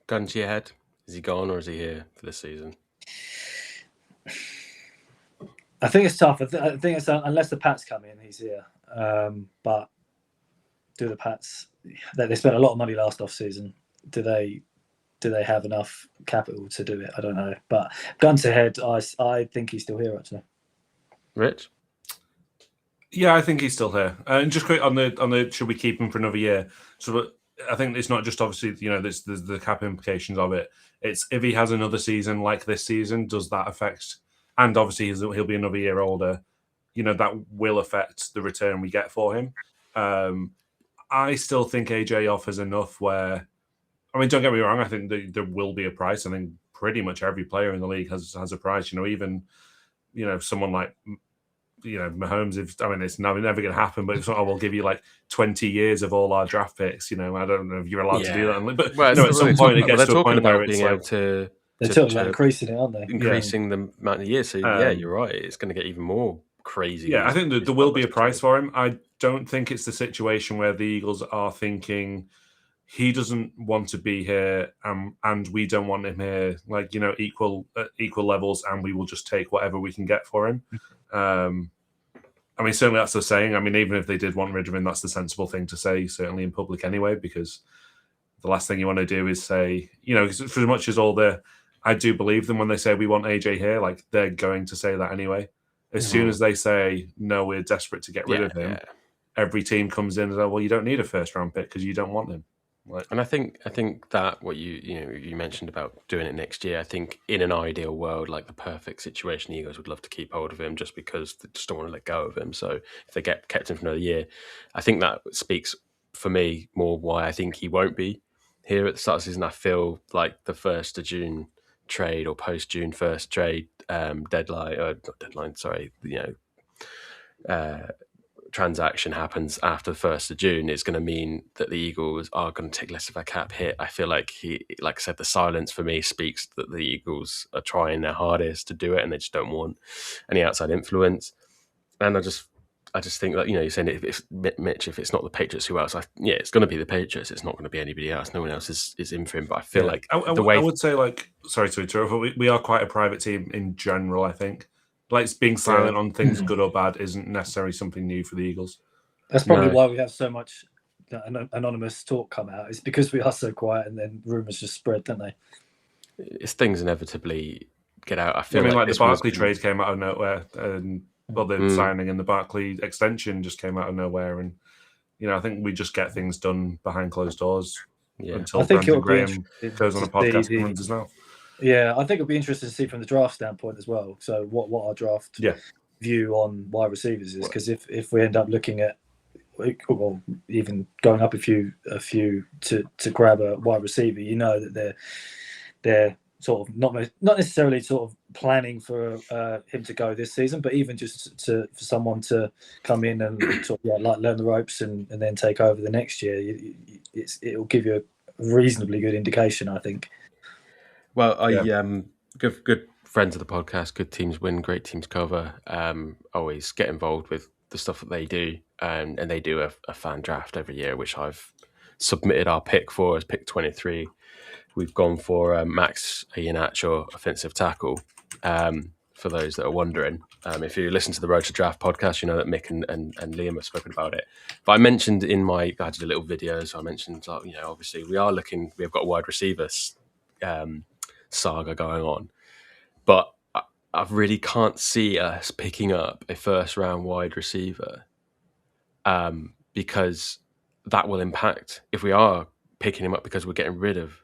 Gun to your head. Is he gone or is he here for this season? I think it's tough. I think it's unless the Pats come in, he's here. But do the Pats? They spent a lot of money last off season. Do they have enough capital to do it? I don't know. But gun to head, I think he's still here actually. Rich? Yeah, I think he's still here. And just quick on the should we keep him for another year? So I think it's not just obviously there's the cap implications of it. It's if he has another season like this season, does that affect? And obviously he'll be another year older. That will affect the return we get for him. I still think AJ offers enough where, I mean, don't get me wrong. I think there will be a price. I think pretty much every player in the league has a price. Even someone like Mahomes, it's never going to happen, but it's not, we'll give you like 20 years of all our draft picks. I don't know if you're allowed to do that. But at some point, it gets to a point where it's being able to. They're talking about increasing it, aren't they? Increasing the amount of years. So you're right. It's going to get even more crazy. Yeah, I think there will be a price for him. I don't think it's the situation where the Eagles are thinking he doesn't want to be here, and we don't want him here. Like, equal levels, and we will just take whatever we can get for him. Certainly that's the saying. Even if they did want rid of him, that's the sensible thing to say, certainly in public anyway, because the last thing you want to do is say, for as much as I do believe them when they say we want AJ here, like they're going to say that anyway. As soon as they say, no, we're desperate to get rid of him, every team comes in and says, well, you don't need a first round pick because you don't want him. And I think that what you mentioned about doing it next year, I think in an ideal world, like the perfect situation, the Eagles would love to keep hold of him just because they just don't want to let go of him. So if they kept him for another year, I think that speaks for me more why I think he won't be here at the start of the season. I feel like the 1st of June trade or post June 1st trade transaction happens after the 1st of June is going to mean that the Eagles are going to take less of a cap hit. I feel like like I said, the silence for me speaks that the Eagles are trying their hardest to do it and they just don't want any outside influence. And I just think that, you're saying if Mitch, if it's not the Patriots, who else? It's going to be the Patriots. It's not going to be anybody else. No one else is in for him. But I feel like I would say, like, sorry to interrupt, but we are quite a private team in general, I think. Like, being silent on things, good or bad, isn't necessarily something new for the Eagles. That's probably why we have so much anonymous talk come out. It's because we are so quiet, and then rumors just spread, don't they? It's things inevitably get out. I feel like the Barkley trade came out of nowhere, and the signing and the Barkley extension just came out of nowhere, and I think we just get things done behind closed doors until Brandon Graham goes on a podcast and runs his mouth. Yeah, I think it'll be interesting to see from the draft standpoint as well. So what our draft view on wide receivers is, because if we end up looking at, well, even going up a few to grab a wide receiver, that they're sort of not necessarily sort of planning for him to go this season, but even just for someone to come in and sort of learn the ropes and then take over the next year, it'll give you a reasonably good indication, I think. Well, good friends of the podcast, good teams win, great teams cover. Always get involved with the stuff that they do, and they do a fan draft every year, which I've submitted our pick for as pick 23. We've gone for Max Iheanacho, offensive tackle. For those that are wondering, if you listen to the Road to Draft podcast, you know that Mick and Liam have spoken about it. But I mentioned I did a little video, so I mentioned, obviously we've got a wide receivers saga going on, but I really can't see us picking up a first round wide receiver, because that will impact. If we are picking him up because we're getting rid of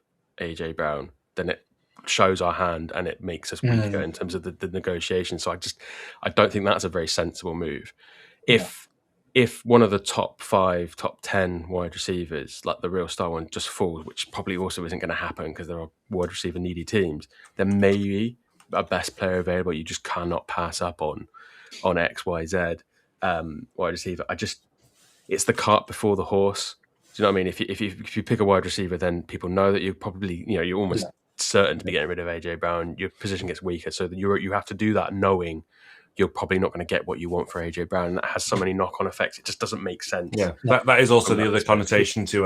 AJ Brown, then it shows our hand and it makes us weaker in terms of the negotiation. So I don't think that's a very sensible move. If one of the top 5, top 10 wide receivers, like the real star one, just falls, which probably also isn't going to happen because there are wide receiver needy teams, then maybe a best player available you just cannot pass up on XYZ wide receiver. It's the cart before the horse. Do you know what I mean? If you pick a wide receiver, then people know that you're probably, you're almost certain to be getting rid of AJ Brown. Your position gets weaker, so that you have to do that knowing you're probably not going to get what you want for AJ Brown. And that has so many knock-on effects. It just doesn't make sense. Yeah, that is also the other connotation to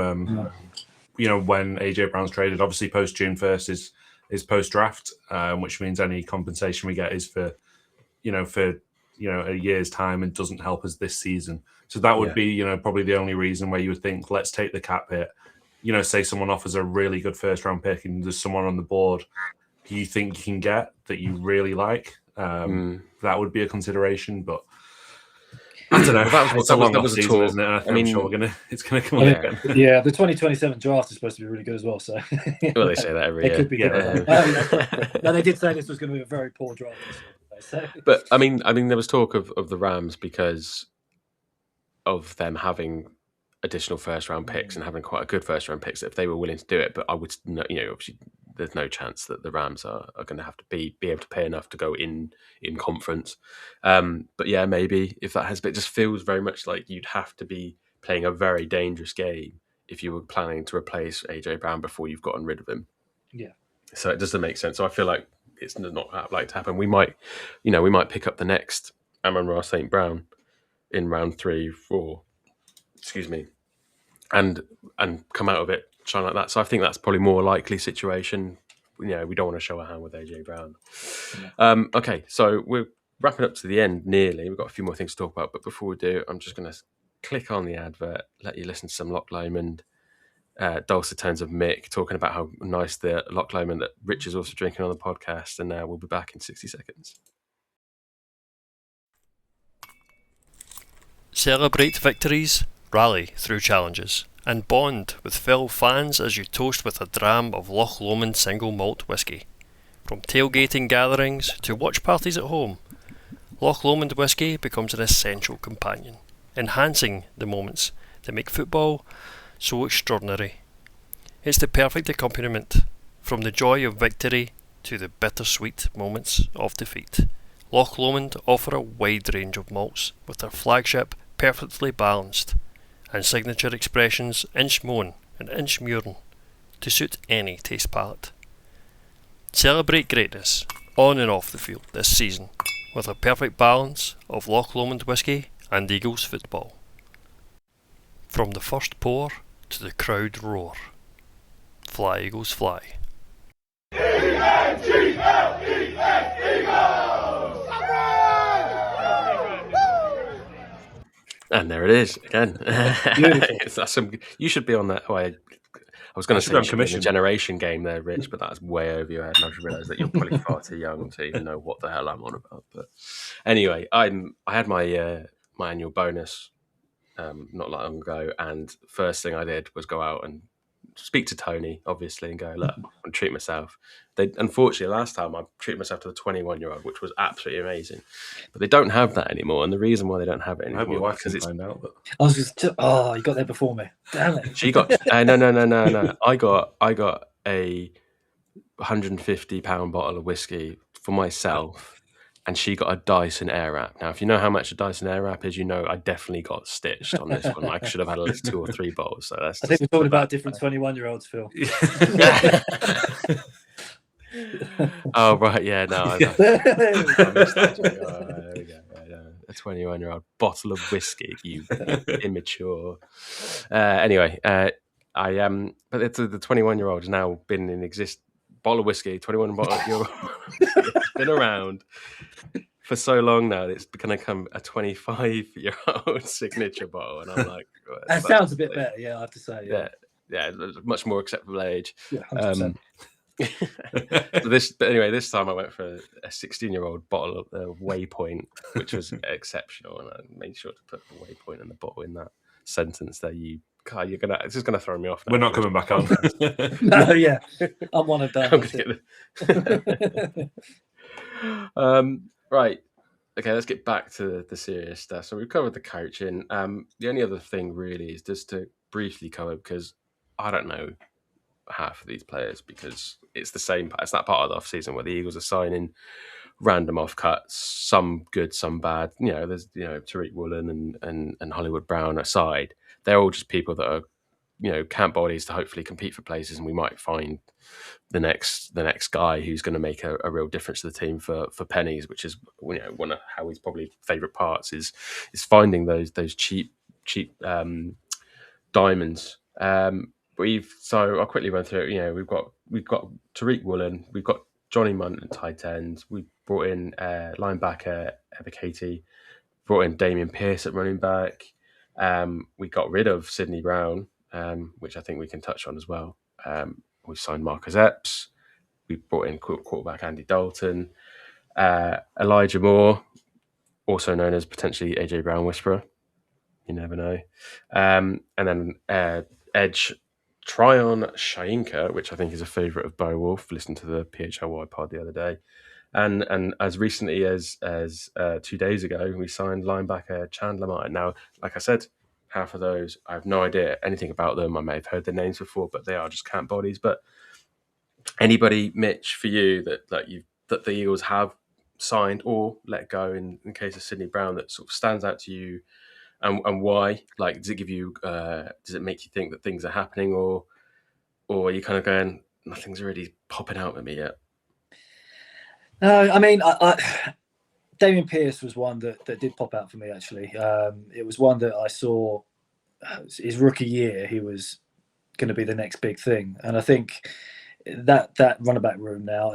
when AJ Brown's traded. Obviously, post June 1st is post draft, which means any compensation we get is for a year's time and doesn't help us this season. So that would be probably the only reason where you would think, let's take the cap hit. Say someone offers a really good first round pick and there's someone on the board you think you can get that you really like. That would be a consideration, but I don't know. That was a season, isn't it? I'm sure it's gonna come up again. Yeah, the 2027 draft is supposed to be really good as well. So well, they say that every year. It could be good. No, they did say this was going to be a very poor draft. So. But I mean, there was talk of the Rams because of them having additional first round picks and having quite a good first round picks if they were willing to do it. But I would, obviously there's no chance that the Rams are going to have to be able to pay enough to go in conference. But yeah, maybe if that has, but it just feels very much like you'd have to be playing a very dangerous game if you were planning to replace AJ Brown before you've gotten rid of him. Yeah. So it doesn't make sense. So I feel like it's not like to happen. We might pick up the next Amon-Ra St. Brown in round 3, 4, and come out of it shine like that. So I think that's probably more likely situation. We don't want to show a hand with AJ Brown. Okay, so we're wrapping up to the end nearly. We've got a few more things to talk about, but before we do, I'm just going to click on the advert, let you listen to some Loch Lomond, dulcet tones of Mick talking about how nice the Loch Lomond that Rich is also drinking on the podcast, and we'll be back in 60 seconds. Celebrate victories, rally through challenges, and bond with fellow fans as you toast with a dram of Loch Lomond single malt whisky. From tailgating gatherings to watch parties at home, Loch Lomond whisky becomes an essential companion, enhancing the moments that make football so extraordinary. It's the perfect accompaniment, from the joy of victory to the bittersweet moments of defeat. Loch Lomond offer a wide range of malts, with their flagship perfectly balanced, and signature expressions Inchmoan and Inchmuren to suit any taste palette. Celebrate greatness on and off the field this season with a perfect balance of Loch Lomond whisky and Eagles football. From the first pour to the crowd roar. Fly Eagles fly. And there it is again. You should be on that. I was going to say you should be in the generation game there, Rich, but that's way over your head. And I just realised that you're probably far too young to even know what the hell I'm on about. But anyway, I had my my annual bonus not long ago, and first thing I did was go out and speak to Tony, obviously, and go, look, and treat myself. Unfortunately, last time I treated myself to the 21-year-old, which was absolutely amazing. But they don't have that anymore, and the reason why they don't have it anymore, I hope your wife can find out. But I was just, you got there before me. Damn it! She got no. I got a £150 bottle of whiskey for myself. And she got a Dyson Airwrap. Now, if you know how much a Dyson Airwrap is, you know I definitely got stitched on this one. I should have had at least 2 or 3 bottles. So that's. I think we're talking about different 21-year-olds, Phil. Oh right, yeah, no. I missed that joke. There we go. A 21-year-old bottle of whiskey, you immature. Anyway, I am, but it's the 21-year-old has now been in existence. Bottle of whiskey, 21-year-old, been around for so long now that it's going to come a 25-year-old signature bottle, and I'm like, that sounds a bit better. Yeah, I have to say. Yeah, much more acceptable age. Yeah, 100%. But anyway, this time I went for a 16-year-old bottle of Waypoint, which was exceptional, and I made sure to put the Waypoint in the bottle in that sentence there. It's just gonna throw me off now. We're not coming back on. No, yeah, I'm one of them. Right. Okay, let's get back to the serious stuff. So we've covered the coaching. The only other thing really is just to briefly cover, because I don't know half of these players, because it's the same. It's that part of the off season where the Eagles are signing random off cuts, some good, some bad. There's Tariq Woolen and Hollywood Brown aside. They're all just people that are, camp bodies to hopefully compete for places, and we might find the next guy who's going to make a real difference to the team for pennies, which is one of Howie's probably favourite parts is finding those cheap diamonds. So I'll quickly run through it. We've got Tariq Woolen, we've got Johnny Munt at tight end, we brought in linebacker Ebiketie, brought in Damian Pierce at running back. We got rid of Sidney Brown, which I think we can touch on as well. We signed Marcus Epps. We brought in quarterback Andy Dalton. Elijah Moore, also known as potentially AJ Brown Whisperer. You never know. And then edge Tryon Shainka, which I think is a favourite of Beowulf. Listened to the PHLY pod the other day. And as recently as 2 days ago, we signed linebacker Chandler Martin. Now, like I said, half of those, I have no idea anything about them. I may have heard their names before, but they are just camp bodies. But Anybody, Mitch, for you that the Eagles have signed or let go in case of Sydney Brown that sort of stands out to you, and why? Like, does it give you? Does it make you think that things are happening, or are you kind of going, nothing's really popping out at me yet? No, I mean, Damien Pearce was one that did pop out for me, actually. It was one that I saw his rookie year. He was going to be the next big thing. And I think that running back room now,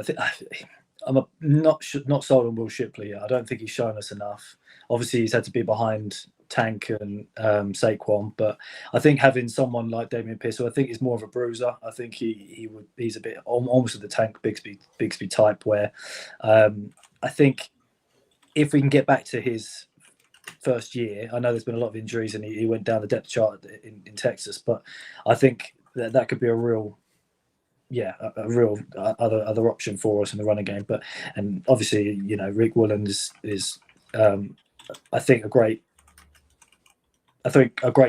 I'm not sold on Will Shipley yet. I don't think he's shown us enough. Obviously, he's had to be behind Tank and Saquon, but I think having someone like Damien Pearce, who I think is more of a bruiser, I think he's a bit almost of the Tank Bigsby type, where I think if we can get back to his first year, I know there's been a lot of injuries and he went down the depth chart in Texas, but I think that could be a real other option for us in the running game. And obviously, Rick Woolen is I think a great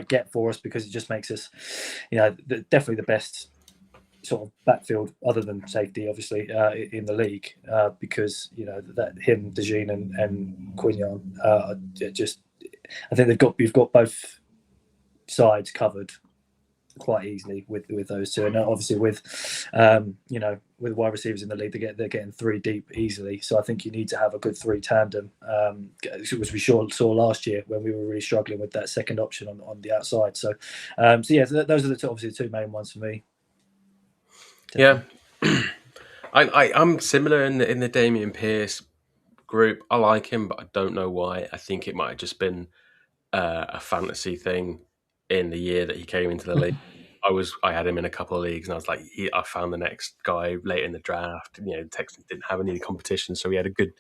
get for us, because it just makes us, definitely the best sort of backfield other than safety, obviously, in the league, because that him, DeJean and Quignon, I think we've got both sides covered quite easily with those two, and obviously with wide receivers in the league, they're getting three deep easily. So I think you need to have a good three tandem, as we saw last year when we were really struggling with that second option on the outside. So those are obviously the two main ones for me. Yeah, I'm similar in the Damien Pearce group. I like him, but I don't know why. I think it might have just been a fantasy thing in the year that he came into the league. I had him in a couple of leagues, and I was like, I found the next guy late in the draft. The Texans didn't have any competition, so we had a good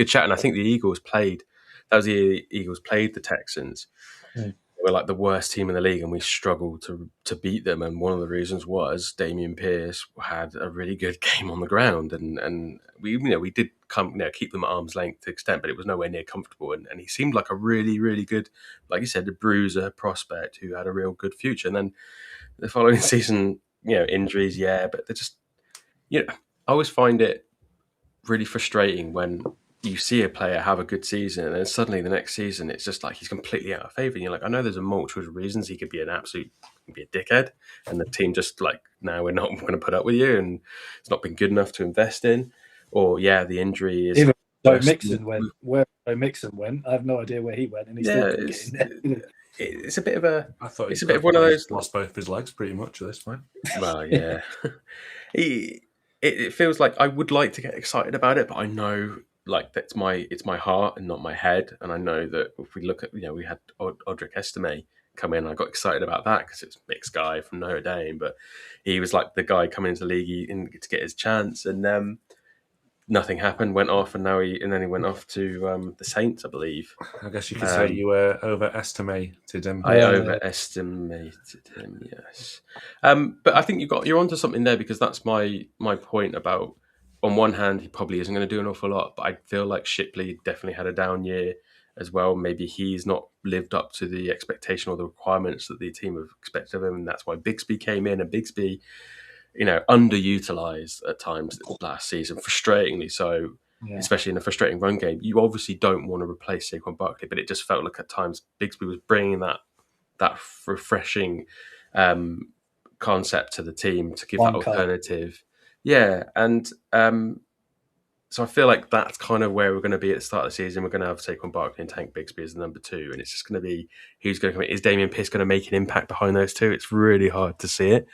chat. And I think the Eagles played. That was the year the Eagles played the Texans. They were like the worst team in the league, and we struggled to beat them. And one of the reasons was Damien Pearce had a really good game on the ground, and we did keep them at arm's length to extent, but it was nowhere near comfortable. And he seemed like a really, really good, like you said, a bruiser prospect who had a real good future. And then the following season, injuries, but they're just, I always find it really frustrating when you see a player have a good season and then suddenly the next season it's just like he's completely out of favour. And you're like, I know there's a multitude of reasons he could be a dickhead, and the team just like, no, we're not going to put up with you, and it's not been good enough to invest in. Or the injury is. Even though Mixon went, I have no idea where he went, and he's still getting there. It's a bit of a. I thought it's a bit of one of those. Lost both of his legs pretty much at this point. Well, yeah. It feels like I would like to get excited about it, but I know like it's my heart and not my head, and I know that if we look at we had Audric Estime come in, I got excited about that because it's a mixed guy from Notre Dame, but he was like the guy coming into the league to get his chance, and nothing happened, went off, and then he went off to the Saints, I believe. I guess you could say you overestimated him. I overestimated him, yes. But I think you're onto something there, because that's my point about, on one hand, he probably isn't going to do an awful lot, but I feel like Shipley definitely had a down year as well. Maybe he's not lived up to the expectation or the requirements that the team have expected of him, and that's why Bigsby came in, and Bigsby, underutilized at times last season, frustratingly so, especially in a frustrating run game. You obviously don't want to replace Saquon Barkley, but it just felt like at times Bigsby was bringing that refreshing concept to the team to give that alternative. Yeah, and so I feel like that's kind of where we're going to be at the start of the season. We're going to have Saquon Barkley and Tank Bigsby as the number two, and it's just going to be who's going to come in. Is Damien Pearce going to make an impact behind those two? It's really hard to see it.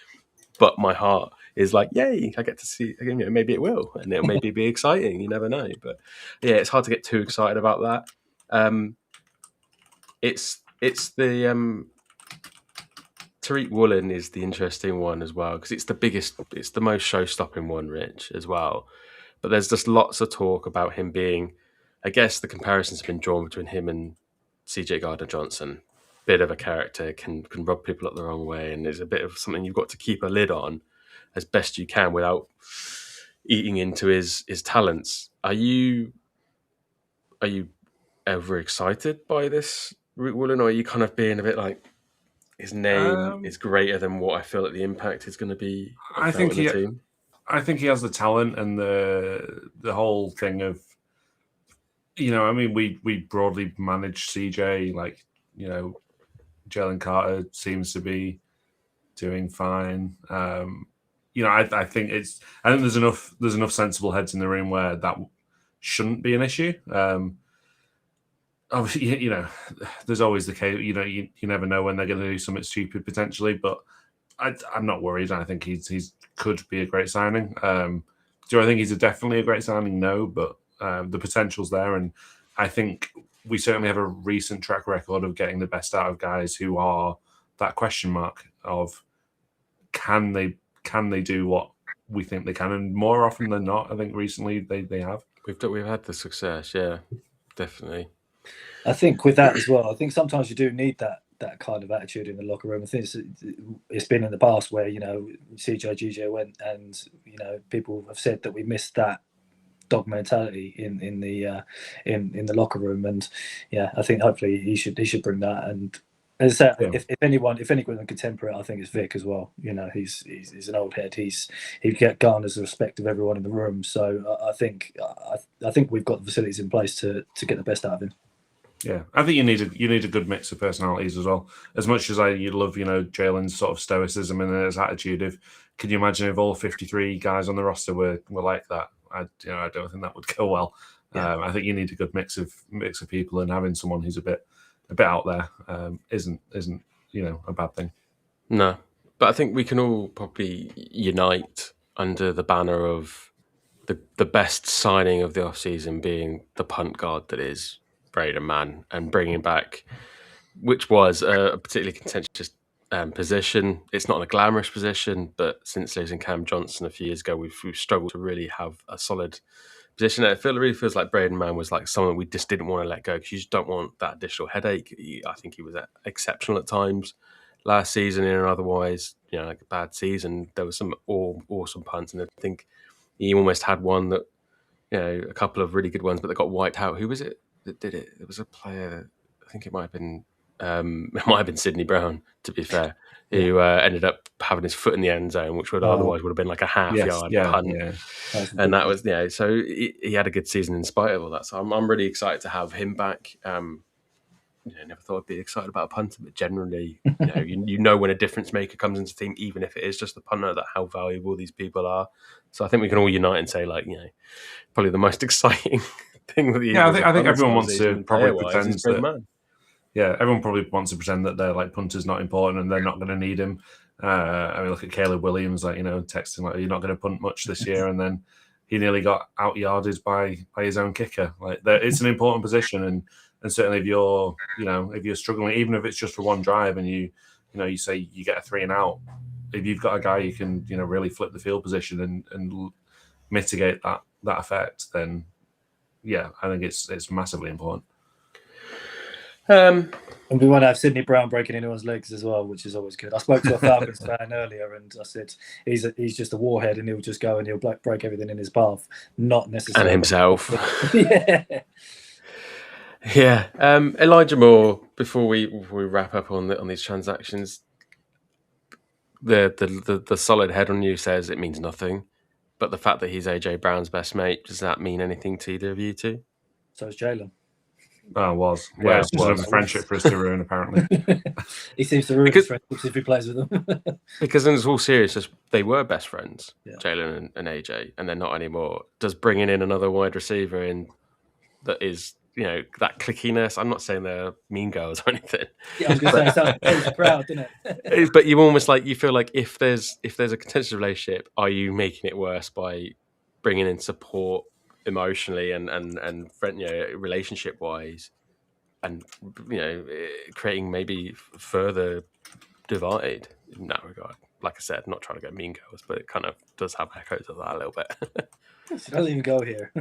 But my heart is like, yay, I get to see, maybe it will, and it'll maybe be exciting. You never know. But yeah, it's hard to get too excited about that. It's the Tariq Woolen is the interesting one as well, because it's the most show-stopping one, Rich, as well. But there's just lots of talk about him being, I guess the comparisons have been drawn between him and CJ Gardner-Johnson. Bit of a character, can rub people up the wrong way, and there's a bit of something you've got to keep a lid on as best you can without eating into his talents. Are you ever excited by this, Rick Woolen, or are you kind of being a bit like, his name is greater than what I feel like the impact is going to be? I think I think he has the talent and the whole thing of, I mean, we broadly manage CJ. Like, Jalen Carter seems to be doing fine. I think there's enough sensible heads in the room where that shouldn't be an issue. Obviously, there's always the case. You never know when they're going to do something stupid potentially, but I'm not worried. I think he's could be a great signing. Do I think he's definitely a great signing? No, but the potential's there, and I think we certainly have a recent track record of getting the best out of guys who are that question mark of can they do what we think they can, and more often than not, I think recently they have. We've had the success, yeah, definitely. I think with that as well, I think sometimes you do need that kind of attitude in the locker room. I think it's been in the past where CJ GJ went, and people have said that we missed that dog mentality in the locker room, and I think hopefully he should bring that. And as I say, if anyone can temper it, I think it's Vic as well. He's an old head. He garners the respect of everyone in the room. So I think we've got the facilities in place to get the best out of him. Yeah, I think you need a good mix of personalities as well. As much as you love, Jalen's sort of stoicism and his attitude. Can you imagine if all 53 guys on the roster were like that? I don't think that would go well. Yeah. I think you need a good mix of people, and having someone who's a bit out there isn't a bad thing. No, but I think we can all probably unite under the banner of the best signing of the offseason being the punt guard that is Braden Mann, and bringing back, which was a particularly contentious position. It's not a glamorous position, but since losing Cam Johnson a few years ago, we've struggled to really have a solid position. It really feels like Braden Mann was like someone we just didn't want to let go, because you just don't want that additional headache. I think he was exceptional at times last season in an otherwise like a bad season. There was some awesome punts, and I think he almost had one that a couple of really good ones, but they got wiped out. Who was it that did it? It was a player. I think it might have been Sidney Brown, to be fair, who ended up having his foot in the end zone, which would otherwise have been like a half-yard punt. Yeah. And that was so he had a good season in spite of all that. So I'm really excited to have him back. Never thought I'd be excited about a punter, but generally, you know when a difference maker comes into the team, even if it is just the punter, that how valuable these people are. So I think we can all unite and say, probably the most exciting thing with the Eagles. I think everyone wants to probably pretend that. Yeah, everyone probably wants to pretend that they're punter's not important and they're not going to need him. I mean, look at Caleb Williams, texting you're not going to punt much this year, and then he nearly got out-yarded by his own kicker. It's an important position, and certainly if you're struggling, even if it's just for one drive, and you say you get a 3 and out, if you've got a guy who can really flip the field position and mitigate that effect, then I think it's massively important. And we want to have Sidney Brown breaking anyone's legs as well, which is always good. I spoke to a Falcons fan earlier, and I said he's just a warhead, and he'll just go and he'll break everything in his path, not necessarily. And himself. Yeah. Elijah Moore. Before we wrap up on these transactions, the solid head on you says it means nothing, but the fact that he's AJ Brown's best mate, does that mean anything to either of you two? So is Jalen. Oh, it was. Yeah, it's just a friendship for us to ruin, apparently. He seems to ruin his friendships if he plays with them. Because in all seriousness, they were best friends, Jalen and AJ, and they're not anymore. Does bringing in another wide receiver in that is, that clickiness, I'm not saying they're mean girls or anything. Yeah, I was going to say, it sounds proud, doesn't it? But you almost you feel like if there's a contentious relationship, are you making it worse by bringing in support emotionally and relationship wise, and creating maybe further divide in that regard? Like I said, not trying to get mean girls, but it kind of does have echoes of that a little bit. It doesn't even go here.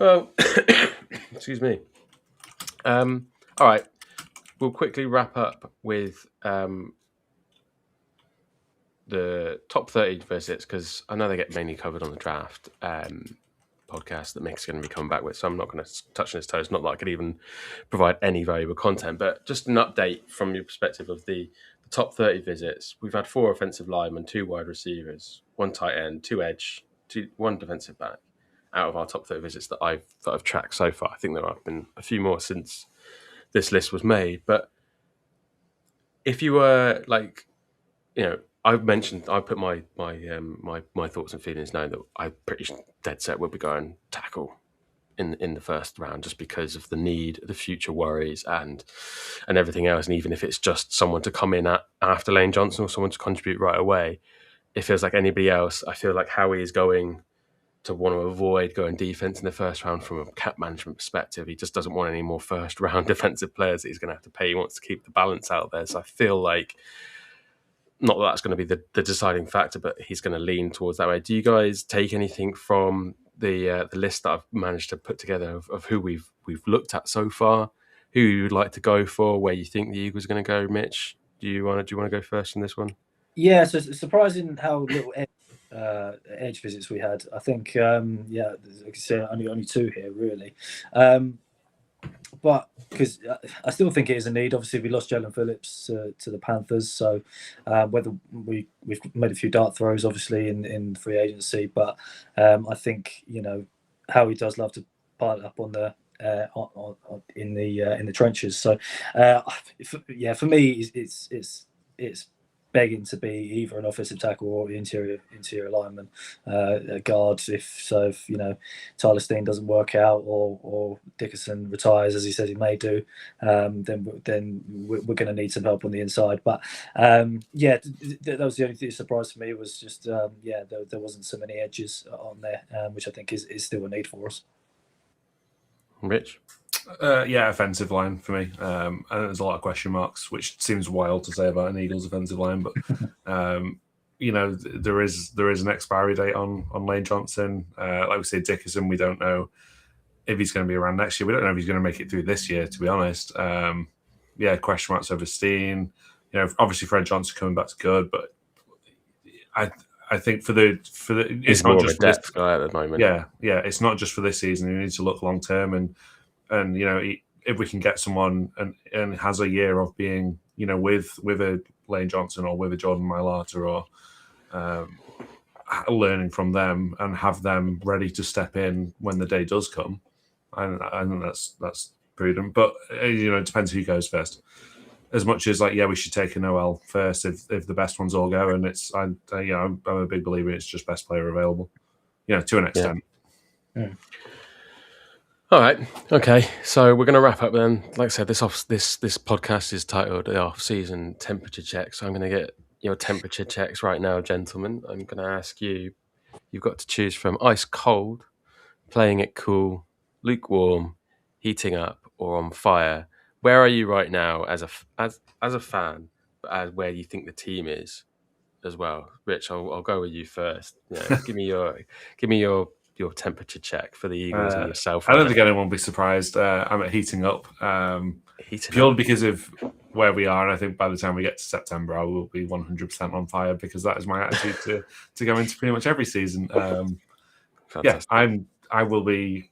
Well, excuse me. All right, we'll quickly wrap up with the top 30 visits, because I know they get mainly covered on the draft podcast that Mick's going to be coming back with, so I'm not going to touch on his toes. Not that I could even provide any valuable content, but just an update from your perspective of the top 30 visits, we've had 4 offensive linemen, 2 wide receivers, 1 tight end, 2 edge, 1 defensive back out of our top 30 visits that I've tracked so far. I think there have been a few more since this list was made. But if you were like, I put my thoughts and feelings now that I'm pretty dead set we'll be going tackle in the first round, just because of the need, the future worries, and everything else. And even if it's just someone to come in after Lane Johnson or someone to contribute right away, it feels like anybody else. I feel like Howie is going to want to avoid going defense in the first round from a cap management perspective. He just doesn't want any more first round defensive players that he's going to have to pay. He wants to keep the balance out there. So I feel like, not that that's going to be the deciding factor, but he's going to lean towards that way. Do you guys take anything from the list that I've managed to put together of who we've looked at so far, who you'd like to go for, where you think the Eagles are going to go? Mitch, do you want to go first in this one? Yeah, so it's surprising how little edge visits we had. I think, like I say, only 2 here really. But because I still think it is a need. Obviously, we lost Jalen Phillips to the Panthers, so whether we've made a few dart throws, obviously in free agency, but I think Howie does love to pile it up on the in the trenches. So for me, it's begging to be either an offensive tackle or interior lineman, guard. If Tyler Steen doesn't work out or Dickerson retires, as he says he may do, then we're going to need some help on the inside. But that was the only thing that surprised me, was just there wasn't so many edges on there, which I think is still a need for us. Rich? Offensive line for me. And there's a lot of question marks, which seems wild to say about an Eagles offensive line, but there is an expiry date on Lane Johnson. Like we said, Dickerson, we don't know if he's going to be around next year. We don't know if he's going to make it through this year, to be honest. Question marks over Steen. Obviously Fred Johnson coming back's good, but I think for the it's not just a depth guy at the moment. Yeah, it's not just for this season. You need to look long term, and if we can get someone and has a year of being with a Lane Johnson or with a Jordan Mailata or learning from them and have them ready to step in when the day does come, I think that's prudent. But it depends who goes first. As much as we should take an OL first if the best ones all go, and I'm a big believer it's just best player available, to an extent. Yeah. All right, okay. So we're going to wrap up then. Like I said, this podcast is titled the Off-Season Temperature Check. So I'm going to get your temperature checks right now, gentlemen. I'm going to ask you. You've got to choose from ice cold, playing it cool, lukewarm, heating up, or on fire. Where are you right now as a fan, but as where you think the team is as well? Rich, I'll go with you first. Give me your temperature check for the Eagles and yourself. I don't think anyone will be surprised. I'm at heating up. Purely because of where we are, and I think by the time we get to September, I will be 100% on fire, because that is my attitude to go into pretty much every season. I will be.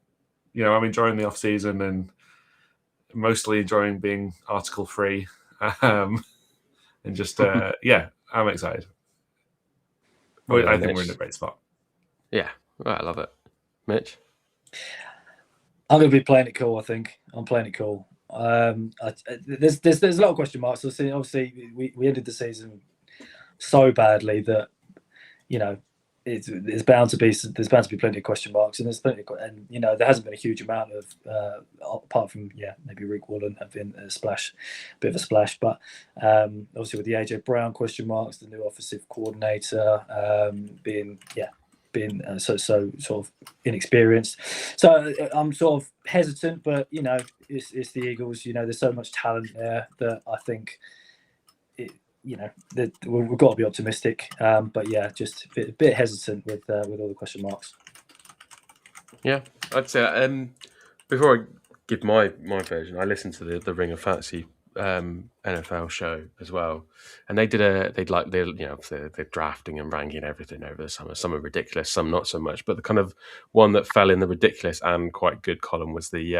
I'm enjoying the off season and mostly enjoying being article free, and just I'm excited. I think we're in a great spot. Yeah, I love it. Mitch? I'm going to be playing it cool, I think. I'm playing it cool. There's a lot of question marks. So obviously, we ended the season so badly that, there's bound to be plenty of question marks, and there hasn't been a huge amount of apart from maybe Rick Wallen have been a bit of a splash, but obviously with the AJ Brown question marks, the new offensive coordinator being so sort of inexperienced, so I'm sort of hesitant, but it's the Eagles. There's so much talent there that I think we've got to be optimistic, but just a bit hesitant with all the question marks. Yeah, I'd say before I give my version, I listened to the Ring of Fantasy NFL show as well, and they're drafting and ranking everything over the summer. Some are ridiculous, some not so much. But the kind of one that fell in the ridiculous and quite good column was they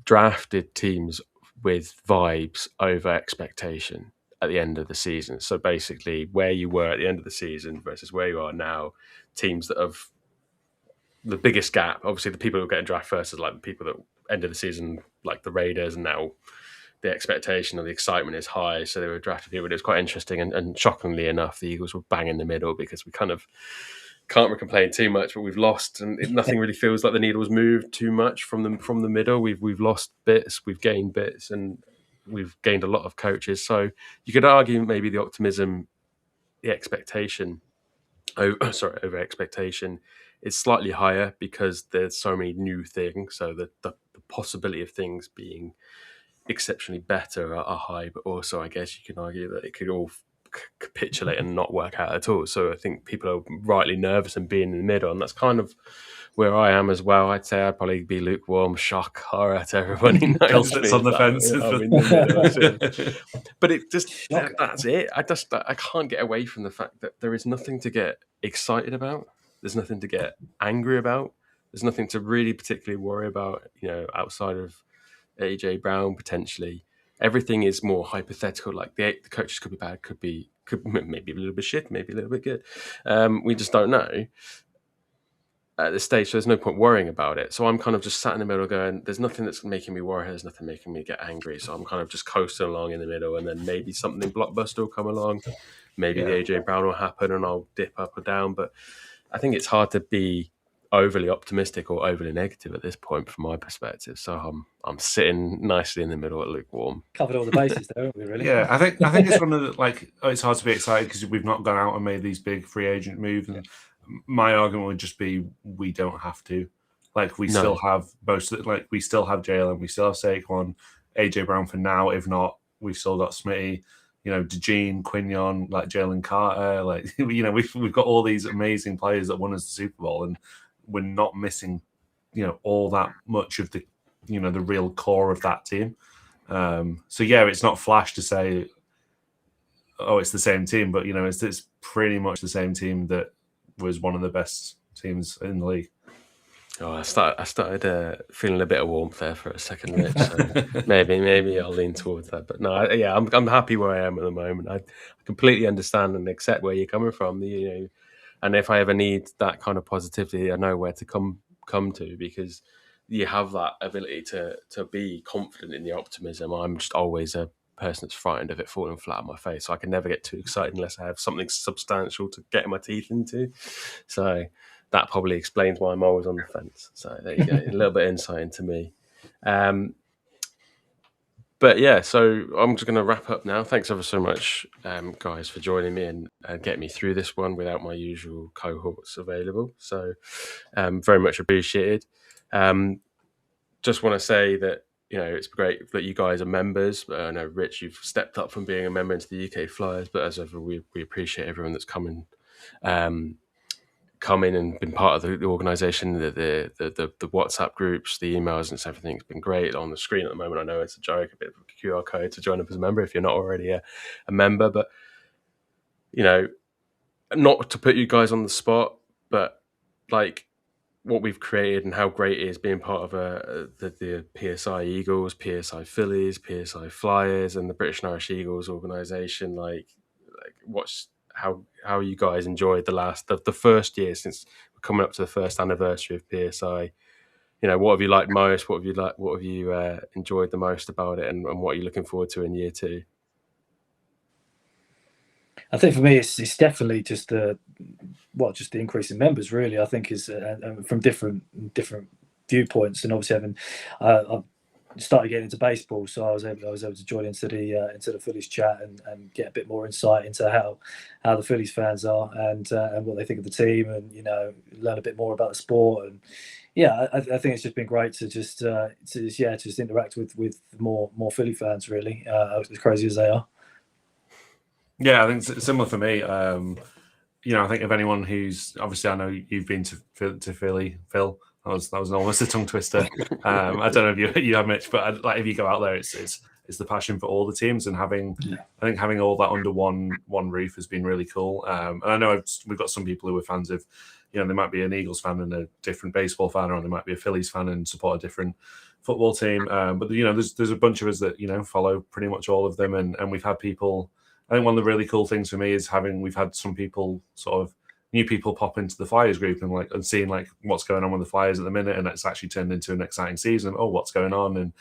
drafted teams with vibes over expectation. at the end of the season. So basically, where you were at the end of the season versus where you are now, teams that have the biggest gap. Obviously, the people who are getting drafted first is like the people that ended the season, like the Raiders, and now the expectation or the excitement is high. So they were drafted people. But it was quite interesting, and shockingly enough, the Eagles were bang in the middle because we kind of can't complain too much, but we've lost, and nothing really feels like the needle's moved too much from the middle. We've lost bits, we've gained bits, and we've gained a lot of coaches. So you could argue maybe the optimism, the expectation, over expectation is slightly higher because there's so many new things. So the possibility of things being exceptionally better are high, but also I guess you can argue that it could all capitulate and not work out at all. So I think people are rightly nervous and being in the middle, and that's kind of where I am as well. I'd say I'd probably be lukewarm, shock, horror to everybody. Phil sits on the fence. But it just that's it. I can't get away from the fact that there is nothing to get excited about. There's nothing to get angry about. There's nothing to really particularly worry about, outside of AJ Brown potentially. Everything is more hypothetical. Like the coaches could be bad, could maybe a little bit shit, maybe a little bit good. We just don't know at this stage. So there's no point worrying about it. So I'm kind of just sat in the middle going, there's nothing that's making me worry. There's nothing making me get angry. So I'm kind of just coasting along in the middle, and then maybe something blockbuster will come along. Maybe the AJ Brown will happen and I'll dip up or down. But I think it's hard to be overly optimistic or overly negative at this point from my perspective. So I'm sitting nicely in the middle at lukewarm. Covered all the bases there, haven't we, really? Yeah, I think it's one of the, it's hard to be excited because we've not gone out and made these big free agent moves. And my argument would just be we don't have to. Still have we still have Jalen, we still have Saquon, AJ Brown for now. If not, we've still got Smitty, DeGene, Quinion, Jalen Carter. We've got all these amazing players that won us the Super Bowl, and we're not missing, all that much of the, the real core of that team. It's not flash to say, oh, it's the same team, but it's pretty much the same team that was one of the best teams in the league. Oh, I started feeling a bit of warmth there for a second, Rich. So maybe I'll lean towards that. But no, I'm happy where I am at the moment. I completely understand and accept where you're coming from. And if I ever need that kind of positivity, I know where to come to, because you have that ability to be confident in the optimism. I'm just always a person that's frightened of it falling flat on my face. So I can never get too excited unless I have something substantial to get my teeth into. So that probably explains why I'm always on the fence. So there you go, a little bit of insight into me. But yeah, so I'm just going to wrap up now. Thanks ever so much, guys, for joining me and getting me through this one without my usual cohorts available. So very much appreciated. Just want to say that, it's great that you guys are members. I know, Rich, you've stepped up from being a member into the UK Flyers, but as ever, we appreciate everyone that's come in and been part of the organisation, the WhatsApp groups, the emails, and everything's been great. On the screen at the moment, I know it's a joke, a bit of a QR code to join up as a member if you're not already a member. But, not to put you guys on the spot, but what we've created and how great it is being part of the PSI Eagles, PSI Phillies, PSI Flyers, and the British and Irish Eagles organisation. What's how you guys enjoyed the first year since we're coming up to the first anniversary of PSI. What have you liked most? What have you enjoyed the most about it, and what are you looking forward to in year 2? I think for me, it's definitely just the increase in members. Really, I think is from different viewpoints, and obviously I've started getting into baseball, so I was able to join into the Phillies chat and get a bit more insight into how the Phillies fans are and what they think of the team, and learn a bit more about the sport. And I think it's just been great to just interact with more Philly fans, really, as crazy as they are. Yeah, I think it's similar for me. I think of anyone who's, obviously, I know you've been to Philly, Phil. That was almost a tongue twister. I don't know if you have, Mitch, but if you go out there, it's the passion for all the teams, and I think having all that under one roof has been really cool. And I know we've got some people who are fans of, they might be an Eagles fan and a different baseball fan, or they might be a Phillies fan and support a different football team. But there's a bunch of us that follow pretty much all of them, and we've had people I think one of the really cool things for me is we've had some people sort of new people pop into the Flyers group and seeing like what's going on with the Flyers at the minute, and it's actually turned into an exciting season. Oh, what's going on? And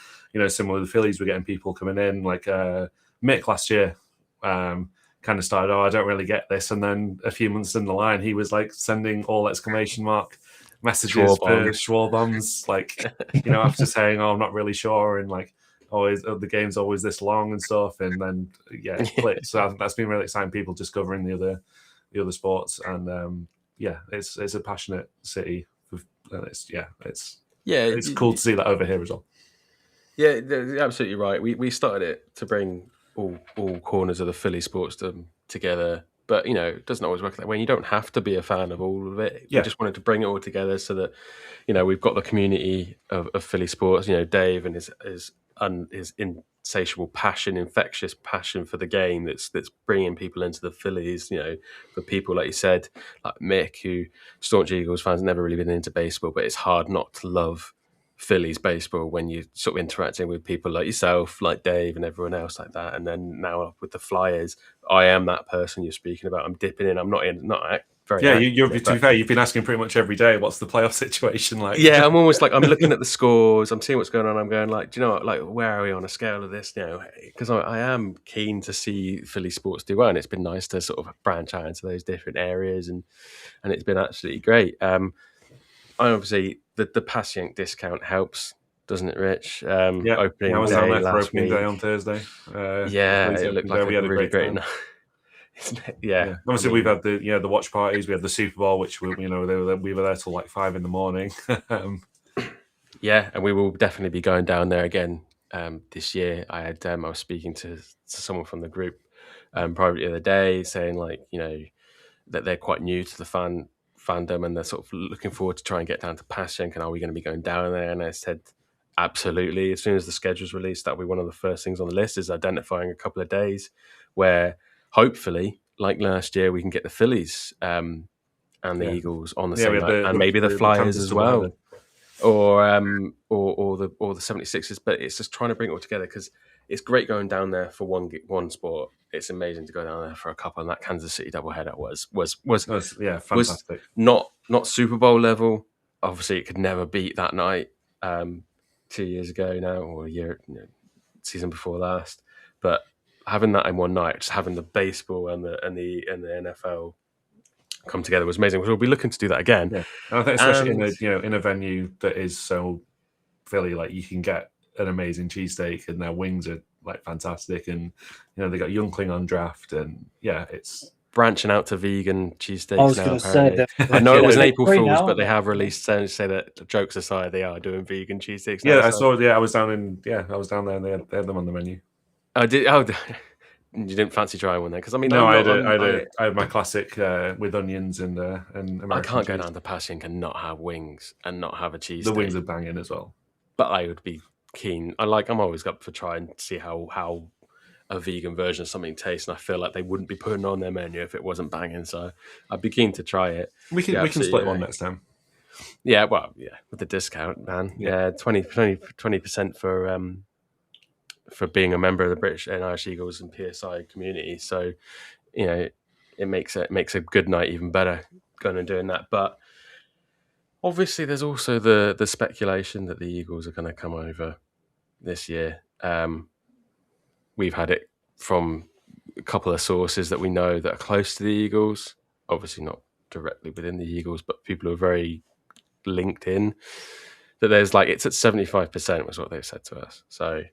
similar to the Phillies, we're getting people coming in like Mick last year. Kind of started, I don't really get this, and then a few months in the line, he was like sending all exclamation mark messages for Schwarbombs, like after saying, "Oh, I'm not really sure," and like, the game's always this long and stuff, and then it clicked. So that's been really exciting. People discovering the other sports, and it's a passionate city. It's cool to see that over here as well. Yeah, you're absolutely right. We started it to bring all corners of the Philly sports together, but it doesn't always work that way. You don't have to be a fan of all of it. We just wanted to bring it all together so that we've got the community of Philly sports. Dave and his insatiable passion, infectious passion for the game that's bringing people into the Phillies. For people like you said, like Mick, who staunch Eagles fans, never really been into baseball, but it's hard not to love Phillies baseball when you're sort of interacting with people like yourself, like Dave and everyone else like that. And then now with the Flyers, I am that person you're speaking about. I'm dipping in. I'm not very you're to be fair, you've been asking pretty much every day, what's the playoff situation like? Yeah, I'm almost like, I'm looking at the scores, I'm seeing what's going on, I'm going like, do you know what, like, where are we on a scale of this? Because I am keen to see Philly sports do well, and it's been nice to sort of branch out into those different areas, and it's been absolutely great. Obviously, the Passyunk discount helps, doesn't it, Rich? Opening I was down there for opening day on Thursday. It looked like we had a really great night. Yeah. Obviously, we've had the watch parties. We had the Super Bowl, which we were there till like 5 a.m. Yeah, and we will definitely be going down there again this year. I was speaking to someone from the group privately the other day, saying like that they're quite new to the fandom, and they're sort of looking forward to try and get down to Passyunk, and are we going to be going down there? And I said, absolutely. As soon as the schedule's released, that'll be one of the first things on the list, is identifying a couple of days where hopefully, like last year, we can get the Phillies and the Eagles on the same night, and maybe the Flyers as well, or the 76ers. But it's just trying to bring it all together, because it's great going down there for one sport. It's amazing to go down there for a couple, and that Kansas City doubleheader was fantastic. Was not Super Bowl level. Obviously, it could never beat that night 2 years ago now, or a year, season before last. But having that in one night, just having the baseball and the NFL come together was amazing. We'll be looking to do that again. Yeah, and I think especially in a venue that is so Philly, like, you can get an amazing cheesesteak, and their wings are like fantastic, and they got young Klingon draft, and it's branching out to vegan cheesesteaks. I was going to say, I know it was an April Fool's, but they have released say that, jokes aside, they are doing vegan cheesesteaks. Yeah, I saw. Yeah, I was down there, and they had them on the menu. I did. Oh, you didn't fancy trying one then? Because I had my classic with onions and American I can't go cheese. down to Passyunk and not have wings and not have a cheese. The wings are banging as well. But I would be keen. I'm always up for trying to see how a vegan version of something tastes, and I feel like they wouldn't be putting on their menu if it wasn't banging. So I'd be keen to try it. We can split one next time. Yeah, well, with the discount, man. Yeah, 20% for being a member of the British and Irish Eagles and PSI community. So, it makes a good night even better going and doing that. But obviously, there's also the speculation that the Eagles are going to come over this year. We've had it from a couple of sources that we know that are close to the Eagles. Obviously, not directly within the Eagles, but people who are very linked in. That there's it's at 75% was what they've said to us. So.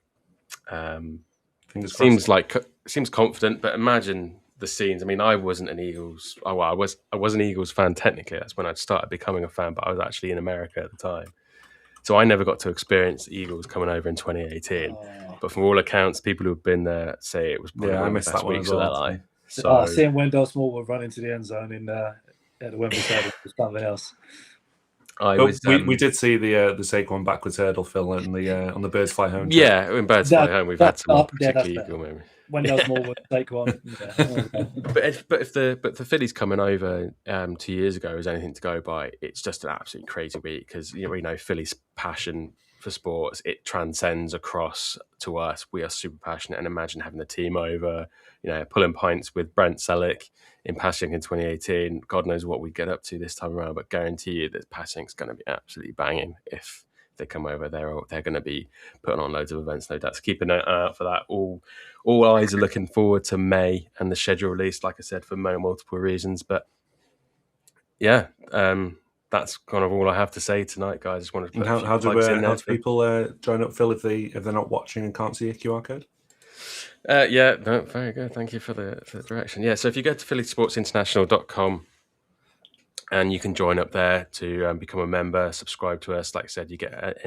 Seems confident, but imagine the scenes. I mean, I wasn't an Eagles. Oh, well, I was an Eagles fan technically. That's when I'd started becoming a fan, but I was actually in America at the time, so I never got to experience the Eagles coming over in 2018. But from all accounts, people who have been there say it was probably one of the best weeks of their life. So seeing Wendell Smallwood run into the end zone at the Wembley Stadium was something else. We did see the Saquon backwards hurdle, Phil, on the Birds Fly Home. Yeah, in Birds Fly Home, we've had some particularly eagle moments. Wendell Smallwood, Saquon. But if the Phillies coming over 2 years ago is anything to go by, it's just an absolutely crazy week, because Phillies passion for sports, it transcends across to us. We are super passionate, and imagine having the team over, pulling pints with Brent Selleck in Passing in 2018. God knows what we get up to this time around, but guarantee you that Passing's going to be absolutely banging if they come over. They're going to be putting on loads of events, no doubt. So keep an eye out for that. All eyes are looking forward to May and the schedule release, like I said, for multiple reasons. But yeah, that's kind of all I have to say tonight, guys. Just wanted to put how do people join up, Phil, if they're not watching and can't see a QR code? Very good. Thank you for the direction. Yeah, so if you go to phillysportsinternational.com and you can join up there to become a member, subscribe to us. Like I said, you get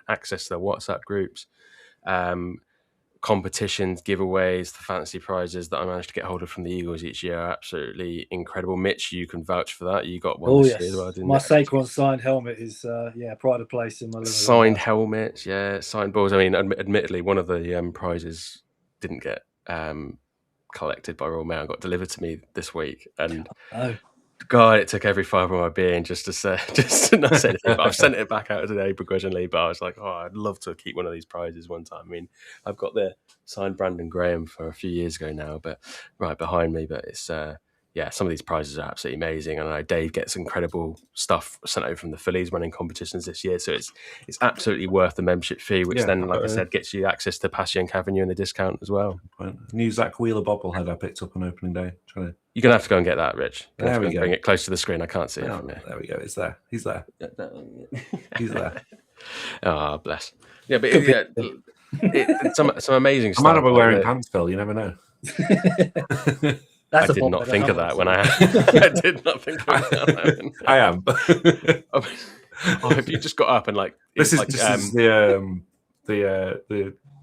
access to the WhatsApp groups, competitions, giveaways, the fantasy prizes that I managed to get hold of from the Eagles each year are absolutely incredible. Mitch, you can vouch for that. You got one this year as well, didn't you? My Saquon signed helmet is pride of place in my living room. Signed helmets, signed balls. I mean, admittedly, one of the prizes didn't get collected by Royal Mail, got delivered to me this week, and God, it took every fibre of my being just to not say anything. But I've sent it back out today begrudgingly. But I was like, I'd love to keep one of these prizes one time. I mean, I've got the signed Brandon Graham for a few years ago now, but right behind me. But it's some of these prizes are absolutely amazing. And I know Dave gets incredible stuff sent over from the Phillies running competitions this year. So it's absolutely worth the membership fee, which then, like I said, gets you access to Passyunk Avenue and the discount as well. New Zach Wheeler bobblehead I picked up on opening day. You're going to have to go and get that, Rich. There we go. Bring it close to the screen. I can't see it from here. There we go. It's there. He's there. He's there. Oh, bless. Yeah, but some amazing stuff. I might not be wearing pants, Phil. You never know. I did not think of that when I did not think of that. I am. If you just got up and this is the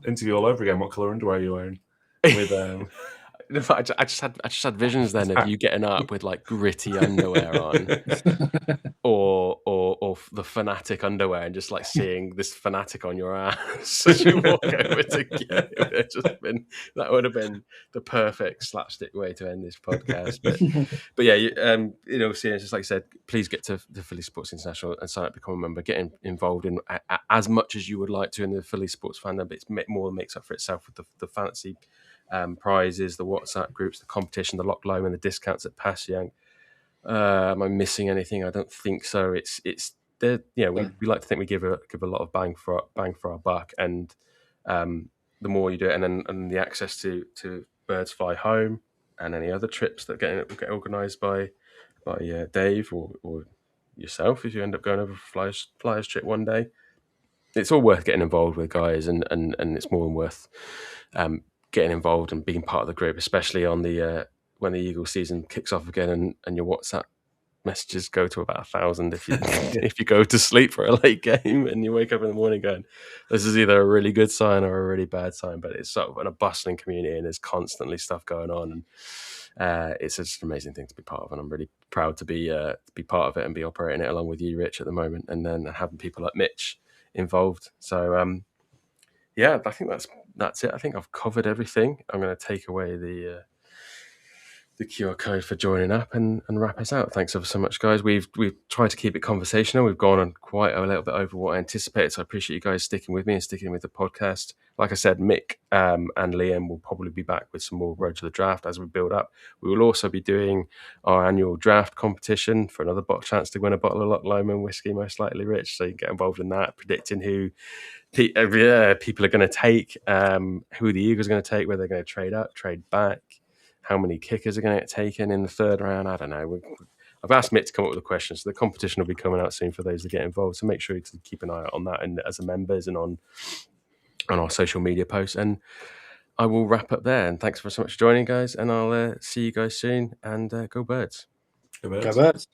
interview all over again. What colour underwear are you wearing? With I just had visions then of you getting up with gritty underwear on, or the Fanatic underwear, and just seeing this Fanatic on your ass as you walk over to get it. That would have been the perfect slapstick way to end this podcast. But yeah, just like I said, please get to the Philly Sports International and sign up, become a member, get involved in as much as you would like to in the Philly Sports fandom. But it's more than makes up for itself with the fantasy prizes, the WhatsApp groups, the competition, the lock loan, and the discounts at Passyunk. Am I missing anything? I don't think so. It's there. We like to think we give a lot of bang for our buck, and the more you do it, and the access to Birds Fly Home and any other trips that get organised by Dave or yourself if you end up going over for Flyers trip one day. It's all worth getting involved with, guys, and it's more than worth getting involved and being part of the group, especially on the when the Eagles season kicks off again and your WhatsApp messages go to about 1,000 if you go to sleep for a late game and you wake up in the morning going, this is either a really good sign or a really bad sign. But it's sort of in a bustling community and there's constantly stuff going on, and it's just an amazing thing to be part of, and I'm really proud to be part of it and be operating it along with you, Rich, at the moment, and then having people like Mitch involved. So I think that's it. I think I've covered everything. I'm going to take away the QR code for joining up and wrap us out. Thanks ever so much, guys. We've tried to keep it conversational. We've gone on quite a little bit over what I anticipated, so I appreciate you guys sticking with me and sticking with the podcast. Like I said, Mick and Liam will probably be back with some more Road to the Draft as we build up. We will also be doing our annual draft competition for another chance to win a bottle of Loch Lomond whiskey, most likely, Rich. So you can get involved in that, predicting who people are going to take, who the Eagles are going to take, whether they're going to trade up, trade back, how many kickers are going to get taken in the third round. I don't know. I've asked Mick to come up with a question, so the competition will be coming out soon for those that get involved. So make sure to keep an eye out on that, and as a members and on our social media posts. And I will wrap up there. And thanks so much for joining, guys. And I'll see you guys soon. And go Birds. Go Birds. Go Birds.